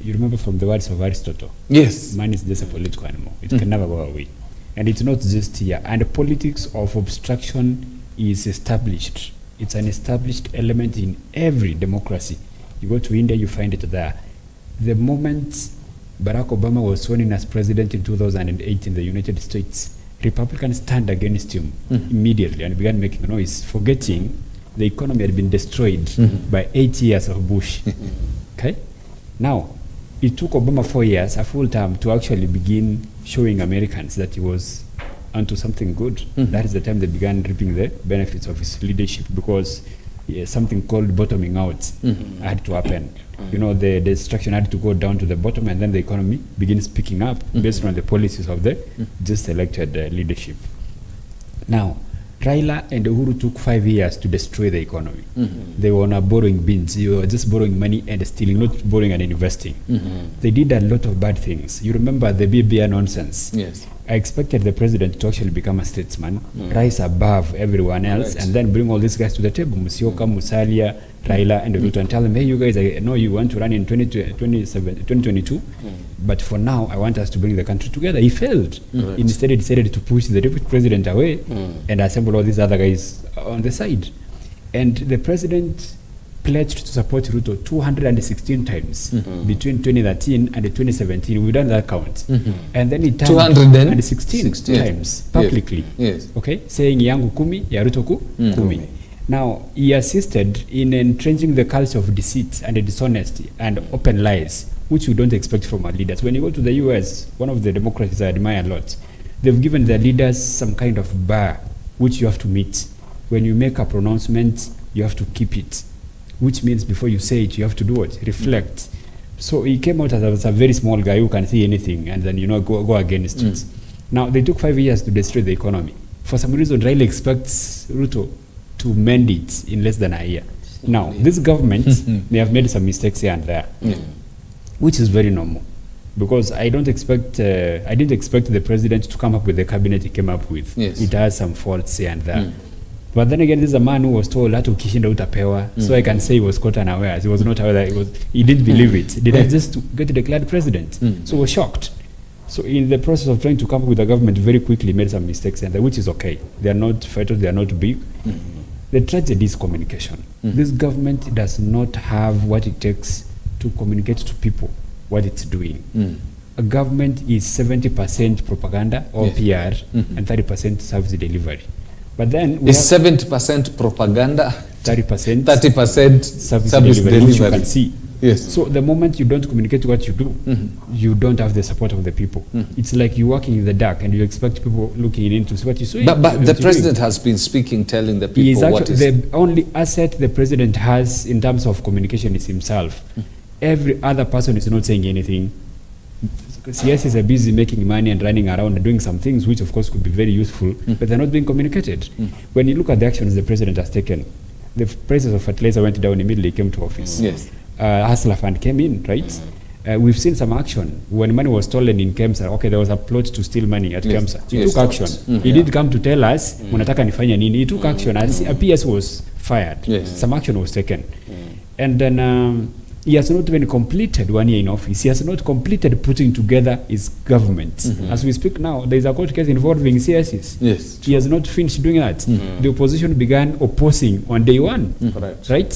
You remember from the words of Aristotle? Yes. Man is just a political animal. It can never go away. And it's not just here. And the politics of obstruction is established. It's an established element in every democracy. You go to India, you find it there. The moment Barack Obama was sworn in as president in 2008 in the United States, Republicans turned against him immediately and began making noise, forgetting the economy had been destroyed by 8 years of Bush. Okay? Now, it took Obama 4 years, a full term, to actually begin showing Americans that he was onto something good. That is the time they began reaping the benefits of his leadership, because something called bottoming out had to happen. You know, the destruction had to go down to the bottom, and then the economy begins picking up based on the policies of the just elected leadership. Now, Raila and Uhuru took 5 years to destroy the economy. They were on a borrowing binge. You were just borrowing money and stealing, not borrowing and investing. They did a lot of bad things. You remember the BBI nonsense? Yes. I expected the president to actually become a statesman, rise above everyone else, and then bring all these guys to the table. Musyoka, Musalia, Raila, and Ruto, and tell them, hey, you guys, I know you want to run in 2022, but for now, I want us to bring the country together. He failed. Instead, he decided to push the deputy president away and assemble all these other guys on the side. And the president pledged to support Ruto 216 times between 2013 and 2017. We've done that count. And then he turned 216 times publicly. Yes. Okay, saying yangu kumi, ya Ruto kumi. Now, he assisted in entrenching the culture of deceit and dishonesty and open lies, which we don't expect from our leaders. When you go to the US, one of the democracies I admire a lot, they've given their leaders some kind of bar which you have to meet. When you make a pronouncement, you have to keep it, which means before you say it, you have to do it, reflect. So he came out as a very small guy who can see anything and then, you know, go against it. Now, they took 5 years to destroy the economy. For some reason, Raila expects Ruto to mend it in less than a year. Now, this government, they have made some mistakes here and there, which is very normal. Because I didn't expect the president to come up with the cabinet he came up with. Yes. It has some faults here and there. But then again, this is a man who was told that ukishinda utapewa. So I can say he was caught unawares. He was not aware that he didn't believe it. Did I just get declared president? So he was shocked. So in the process of trying to come up with a government, very quickly made some mistakes, and which is okay. They are not fighters, they are not big. The tragedy is communication. This government does not have what it takes to communicate to people what it's doing. A government is 70% propaganda or PR and 30% service delivery. But then we is 70% propaganda, 30% service delivery, which you can see. Yes. So the moment you don't communicate what you do, you don't have the support of the people. It's like you're working in the dark and you expect people looking in to see what you're doing. But the president has been speaking, telling the people what is... The only asset the president has in terms of communication is himself. Every other person is not saying anything. CS is busy making money and running around and doing some things which of course could be very useful, but they're not being communicated. When you look at the actions the president has taken, the prices of fertilizer went down immediately he came to office. Yes. Hustler Fund came in, right? We've seen some action. When money was stolen in Kemsa, okay, there was a plot to steal money at Yes. Kemsa. He Yes. took action. He did come to tell us, munataka nifanya nini. He took action. As a PS was fired. Yes. Some action was taken. And then he has not even completed 1 year in office. He has not completed putting together his government. As we speak now, there is a court case involving CSs. Yes. He has not finished doing that. The opposition began opposing on day one. Correct. Right?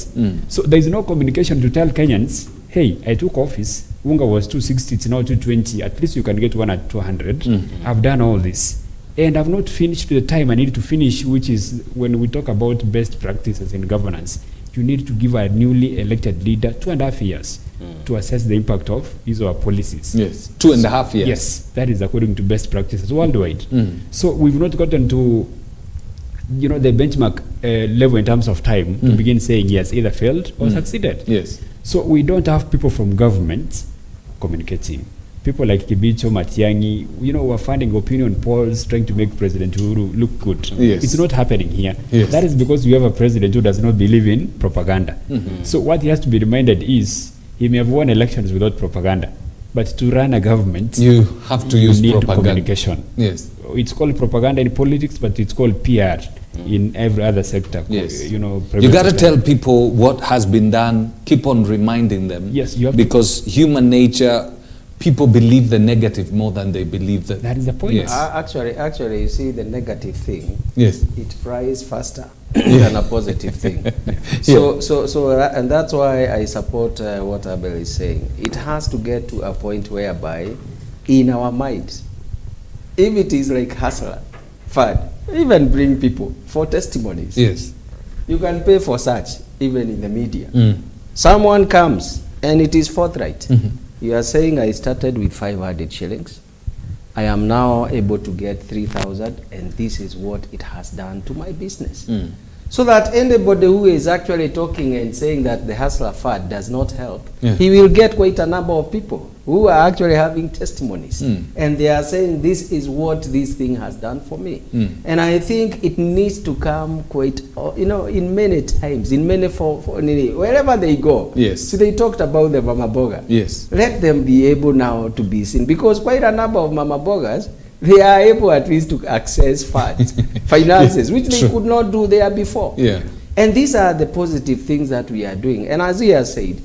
So there is no communication to tell Kenyans, hey, I took office, Unga was 260, it's now 220, at least you can get one at 200. I've done all this. And I've not finished the time I need to finish, which is when we talk about best practices in governance. You need to give a newly elected leader 2.5 years to assess the impact of his or her policies. Yes. 2.5 years. Yes, that is according to best practices worldwide. So we've not gotten to, the benchmark level in terms of time to begin saying yes, either failed or succeeded. Yes. So we don't have people from government communicating. People like Kibicho, Matiang'i, who are funding opinion polls trying to make President Uhuru look good. Yes. It's not happening here. Yes. That is because we have a president who does not believe in propaganda. So what he has to be reminded is he may have won elections without propaganda, but to run a government, You have to you use need propaganda. communication. Yes. It's called propaganda in politics, but it's called PR in every other sector. Yes. private You got to sector. tell people what has been done. Keep on reminding them. Yes, you have to- because human nature, people believe the negative more than they believe the. That is the point. Yes. Actually, you see, the negative thing, Yes. it fries faster than a positive thing. And that's why I support what Abel is saying. It has to get to a point whereby, in our minds, if it is like hustler, fund, even bring people for testimonies. Yes. You can pay for such, even in the media. Mm. Someone comes and it is forthright. You are saying I started with 500 shillings. I am now able to get 3,000, and this is what it has done to my business. So that anybody who is actually talking and saying that the hustler fund does not help, Yeah. he will get quite a number of people who are actually having testimonies. And they are saying this is what this thing has done for me. And I think it needs to come quite, in many times, in many, wherever they go. Yes. So they talked about the Mama Boga. Yes. Let them be able now to be seen, because quite a number of Mama Bogas, they are able at least to access funds, finances, which they True. could not do there before. Yeah. And these are the positive things that we are doing. And as he has said,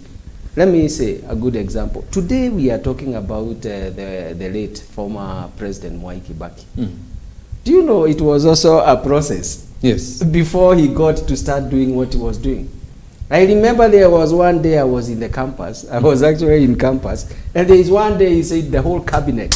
let me say a good example. Today we are talking about the late former President Mwai Kibaki. Do you know it was also a process Yes. before he got to start doing what he was doing? I remember there was one day I was in the campus. I was actually in campus. And there is one day he said the whole cabinet,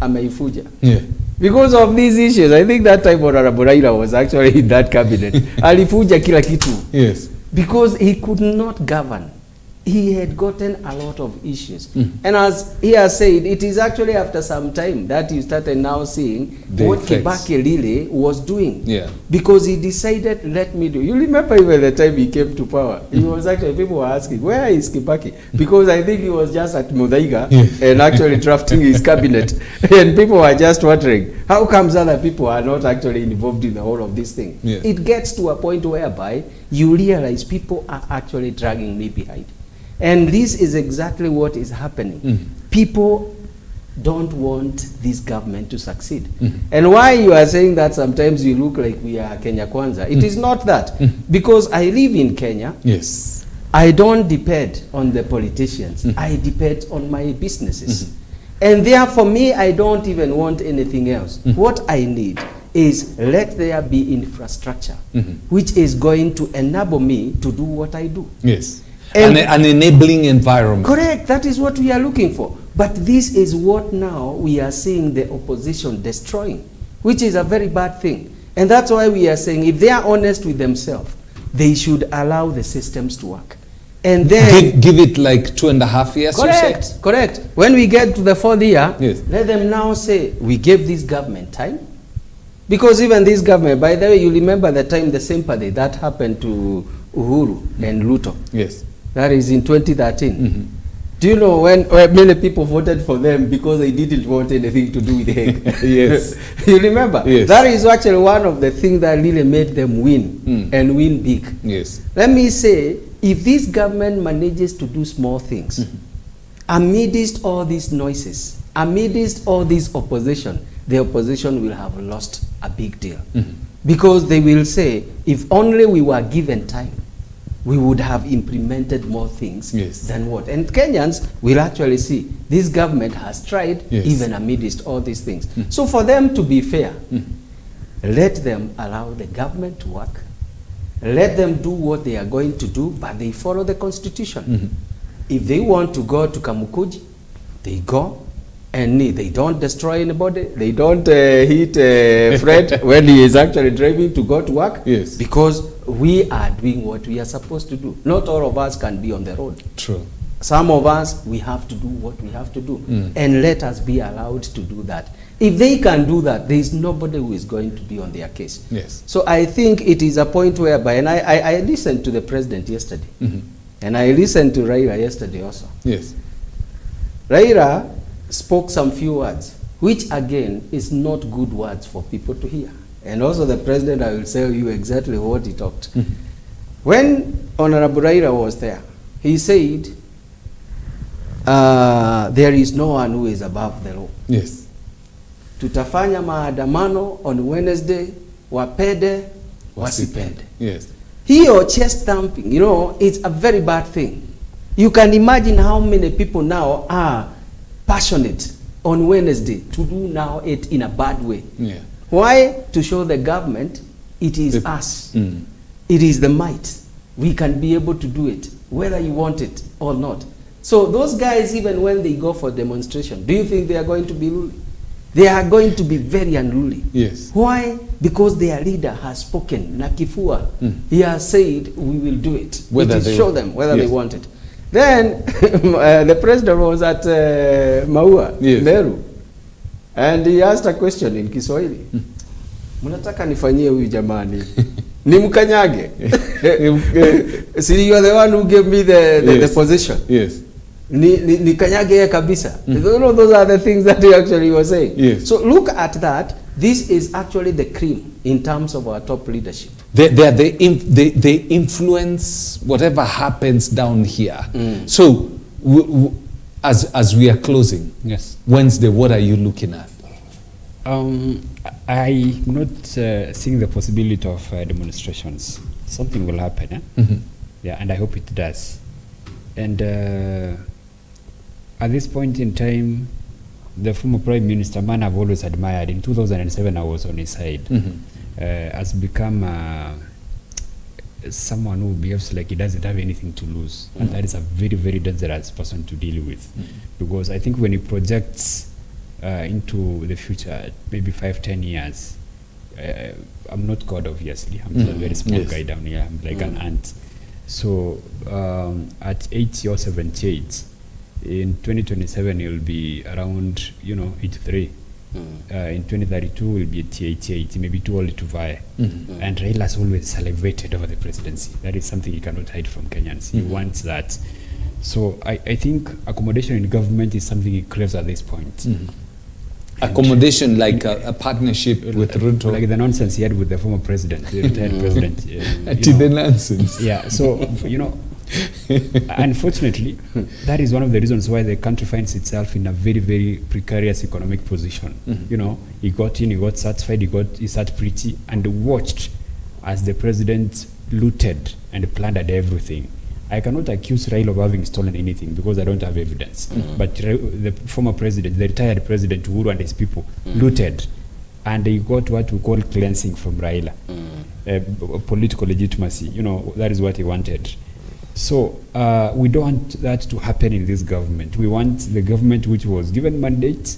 ameifuja. Yeah. Because of these issues, I think that time Honorable Raila was actually in that cabinet. Alifuja kila kitu. Yes. Because he could not govern. He had gotten a lot of issues. And as he has said, it is actually after some time that you started now seeing The what effects. Kibaki really was doing. Yeah. Because he decided, let me do. You remember even the time he came to power, he was actually, people were asking, where is Kibaki? Because I think he was just at Muthaiga and actually drafting his cabinet. And people were just wondering, how comes other people are not actually involved in the whole of this thing? Yeah. It gets to a point whereby you realize people are actually dragging me behind. And this is exactly what is happening. People don't want this government to succeed. And why you are saying that sometimes you look like we are Kenya Kwanza, it is not that. Because I live in Kenya, Yes. I don't depend on the politicians. I depend on my businesses. And therefore, me, I don't even want anything else. What I need is let there be infrastructure, which is going to enable me to do what I do. Yes. And- an enabling environment. Correct, that is what we are looking for. But this is what now we are seeing the opposition destroying, which is a very bad thing. And that's why we are saying if they are honest with themselves, they should allow the systems to work. And then... Give it like 2.5 years, you Correct, said? correct. When we get to the 4th year, Yes. let them now say, we gave this government time. Because even this government, by the way, you remember the time, the sympathy that happened to Uhuru and Ruto. Yes. That is in 2013. Do you know when many people voted for them because they didn't want anything to do with Hague? Yes. You remember? Yes. That is actually one of the things that really made them win and win big. Yes. Let me say, if this government manages to do small things, amidst all these noises, amidst all this opposition, the opposition will have lost a big deal. Because they will say, if only we were given time, we would have implemented more things than what. And Kenyans will actually see this government has tried even amidst all these things. So for them to be fair, let them allow the government to work. Let them do what they are going to do, but they follow the constitution. If they want to go to Kamukuji, they go. And they don't destroy anybody. They don't hit Fred when he is actually driving to go to work. Yes. Because we are doing what we are supposed to do. Not all of us can be on the road. True. Some of us, we have to do what we have to do. And let us be allowed to do that. If they can do that, there is nobody who is going to be on their case. Yes. So I think it is a point whereby, and I listened to the president yesterday. And I listened to Raila yesterday also. Yes. Raila spoke some few words, which again is not good words for people to hear. And also the president, I will tell you exactly what he talked. When Honorable Raila was there, he said, there is no one who is above the law. Yes. Tutafanya maandamano on Wednesday, wapende, wasipende. Yes. Hiyo chest thumping, you know, it's a very bad thing. You can imagine how many people now are passionate on Wednesday to do now it in a bad way. Yeah. Why? To show the government it is us. It is the might. We can be able to do it, whether you want it or not. So those guys, even when they go for demonstration, do you think they are going to be unruly? They are going to be very unruly. Yes. Why? Because their leader has spoken, Nakifua. He has said, we will do it. Whether they show them whether they want it. Then the president was at Maua, Meru, and he asked a question in Kiswahili. Mnataka nifanyie huyu jamani? Nimkanyage? See, you are the one who gave me the position. Yes. Nikanyage ye kabisa. Those are the things that he actually was saying. Yes. So look at that. This is actually the cream in terms of our top leadership. They influence whatever happens down here. So, as we are closing, Wednesday, what are you looking at? I'm not seeing the possibility of demonstrations. Something will happen. Yeah, and I hope it does. And at this point in time, the former Prime Minister, man I've always admired, in 2007 I was on his side, has become someone who behaves like he doesn't have anything to lose. And that is a very, very dangerous person to deal with. Because I think when he projects into the future, maybe 5-10 years, I'm not God, obviously. I'm a very small guy down here. I'm like an ant. So at 80 or 78, in 2027 he'll be around 83. In 2032 will be at 88, maybe too early to vie. And Raila has always salivated over the presidency. That is something he cannot hide from Kenyans. He wants that. So I think accommodation in government is something he craves at this point. Accommodation, like a partnership with Ruto, like the nonsense he had with the former president, the retired president. The nonsense. Yeah. So unfortunately, that is one of the reasons why the country finds itself in a very, very precarious economic position. He got in, he got satisfied, he sat pretty and watched as the president looted and plundered everything. I cannot accuse Raila of having stolen anything because I don't have evidence. But the former president, the retired president, Uhuru and his people, looted. And they got what we call cleansing from Raila. Political legitimacy, that is what he wanted. So we don't want that to happen in this government. We want the government which was given mandate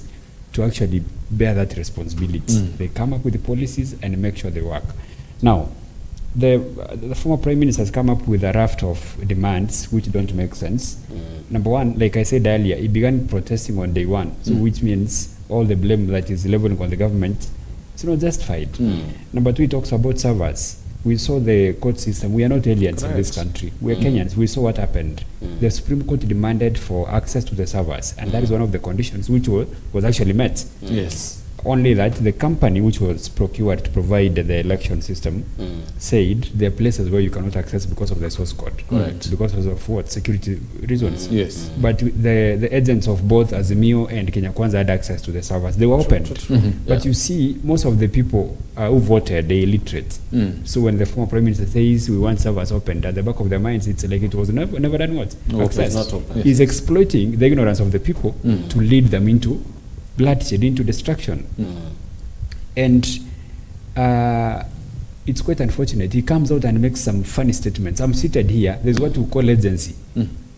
to actually bear that responsibility. They come up with the policies and make sure they work. Now, the former prime minister has come up with a raft of demands which don't make sense. Number one, like I said earlier, he began protesting on day one, so which means all the blame that is leveling on the government is not justified. Number two, he talks about servers. We saw the court system. We are not aliens in this Correct. country. We are Kenyans. We saw what happened. The Supreme Court demanded for access to the servers, and that is one of the conditions which was actually met. Yes. Only that the company which was procured to provide the election system said there are places where you cannot access because of the source code. Correct. Because of what? Security reasons. Yes. But the agents of both Azimio and Kenya Kwanza had access to the servers. They were opened. But you see, most of the people who voted, they illiterate. So when the former Prime Minister says we want servers opened, at the back of their minds, it's like it was never done what? Access. not open. He's exploiting the ignorance of the people to lead them into bloodshed, into destruction. And it's quite unfortunate. He comes out and makes some funny statements. I'm seated here. There's what we call agency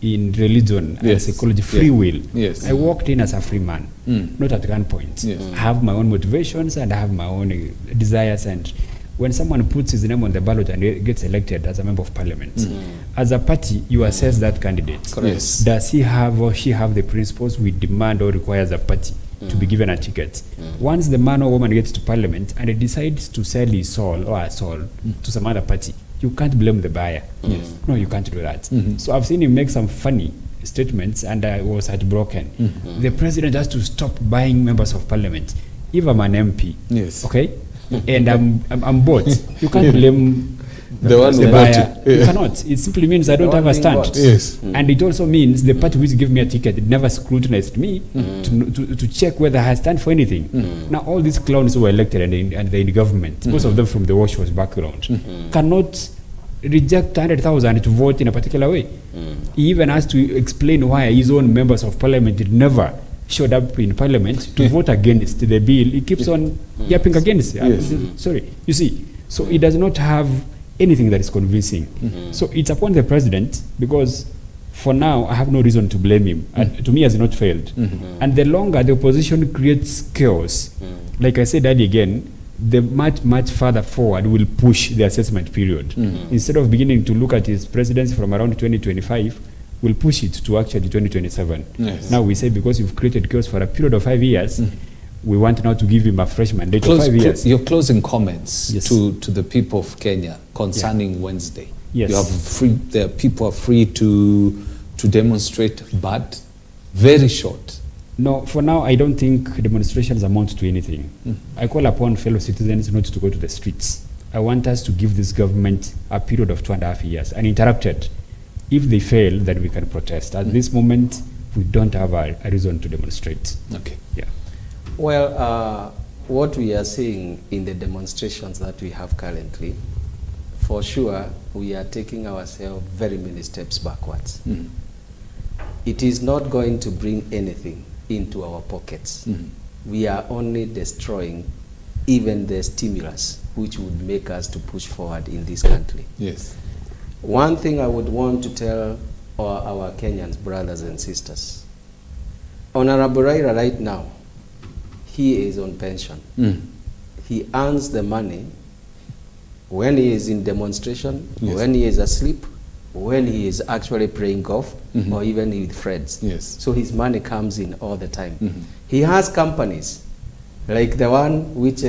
in religion and Yes. psychology, free will. Yes. I walked in as a free man, not at gunpoint. Yes. I have my own motivations and I have my own desires. And when someone puts his name on the ballot and he gets elected as a member of parliament, as a party, you assess that candidate. Correct. Yes. Does he have or she have the principles we demand or require as a party to be given a ticket? Once the man or woman gets to parliament and he decides to sell his soul or her soul to some other party, you can't blame the buyer. No, you can't do that. So I've seen him make some funny statements and I was heartbroken. The president has to stop buying members of parliament. If I'm an MP, Yes. okay, and I'm bought, you can't blame The one the who buyer. bought you. You cannot. It simply means I don't The have one a being stand. bought. Yes. And it also means the party which gave me a ticket never scrutinized me to check whether I stand for anything. Now all these clowns who were elected and they're in government, most of them from the wash background, cannot reject 100,000 to vote in a particular way. He even has to explain why his own members of parliament did never showed up in parliament to vote against the bill. He keeps on yapping against it. Yes. Sorry, you see, so he does not have anything that is convincing. So it's upon the president, because for now I have no reason to blame him. And to me, he has not failed. And the longer the opposition creates chaos, like I said earlier again, the much further forward will push the assessment period. Instead of beginning to look at his presidency from around 2025, we'll push it to actually 2027. Yes. Now we say because you've created chaos for a period of 5 years, we want now to give him a fresh mandate of 5 years. Your closing comments Yes. to the people of Kenya concerning Wednesday. Yes. You have free. The people are free to demonstrate, but very short. No, for now, I don't think demonstrations amount to anything. I call upon fellow citizens not to go to the streets. I want us to give this government a period of 2.5 years, uninterrupted. If they fail, then we can protest. At this moment, we don't have a reason to demonstrate. Okay. Yeah. Well, what we are seeing in the demonstrations that we have currently, for sure, we are taking ourselves very many steps backwards. It is not going to bring anything into our pockets. We are only destroying even the stimulus which would make us to push forward in this country. Yes. One thing I would want to tell our Kenyans brothers and sisters, Honorable Raila right now, he is on pension. He earns the money when he is in demonstration, Yes. when he is asleep, when he is actually playing golf, or even with friends. Yes. So his money comes in all the time. He has companies, like the one which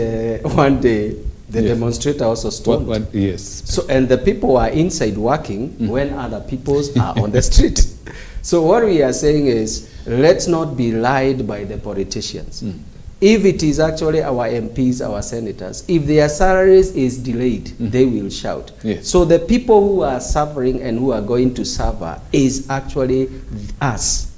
one day the Yes. demonstrator also stormed. Yes. So, and the people are inside working when other peoples are on the street. So what we are saying is, let's not be lied by the politicians. If it is actually our MPs, our senators, if their salaries is delayed, they will shout. Yes. So the people who are suffering and who are going to suffer is actually us.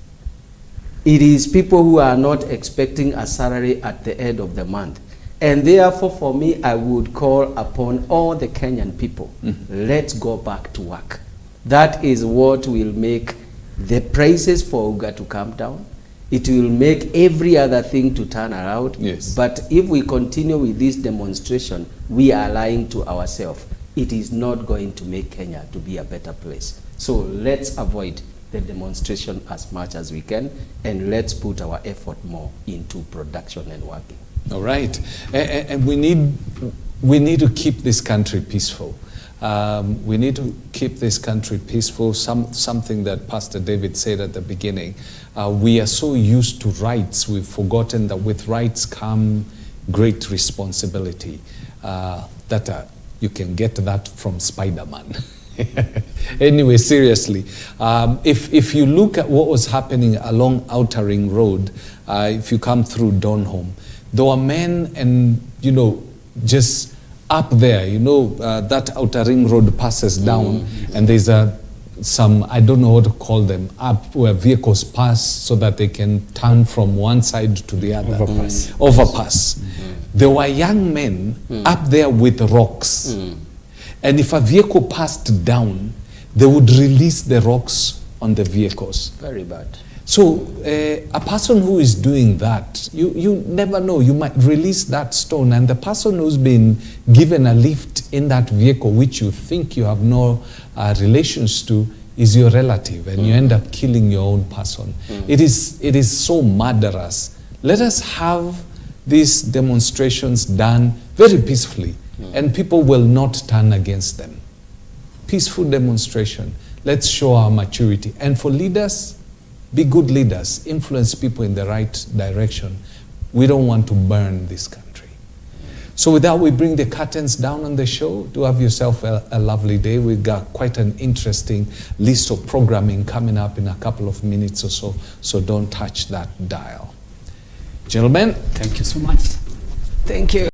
It is people who are not expecting a salary at the end of the month. And therefore, for me, I would call upon all the Kenyan people, let's go back to work. That is what will make the prices for Uga to come down. It will make every other thing to turn around. Yes. But if we continue with this demonstration, we are lying to ourselves. It is not going to make Kenya to be a better place. So let's avoid the demonstration as much as we can, and let's put our effort more into production and working. All right. And we need to keep this country peaceful. We need to keep this country peaceful. Something that Pastor David said at the beginning. We are so used to rights, we've forgotten that with rights come great responsibility. That You can get that from Spider-Man. Anyway, seriously, if you look at what was happening along Outer Ring Road, if you come through Donholm, there were men and, just up there, that Outer Ring Road passes down, and there's some, I don't know what to call them, up where vehicles pass so that they can turn from one side to the other. Overpass. There were young men up there with rocks. And if a vehicle passed down, they would release the rocks on the vehicles. Very bad. So a person who is doing that, you never know, you might release that stone, and the person who's been given a lift in that vehicle, which you think you have no relations to, is your relative, and you end up killing your own person. It is so murderous. Let us have these demonstrations done very peacefully, and people will not turn against them. Peaceful demonstration. Let's show our maturity. And for leaders, be good leaders. Influence people in the right direction. We don't want to burn this country. So with that, we bring the curtains down on the show. Do have yourself a lovely day. We've got quite an interesting list of programming coming up in a couple of minutes or so. So don't touch that dial. Gentlemen. Thank you so much. Thank you.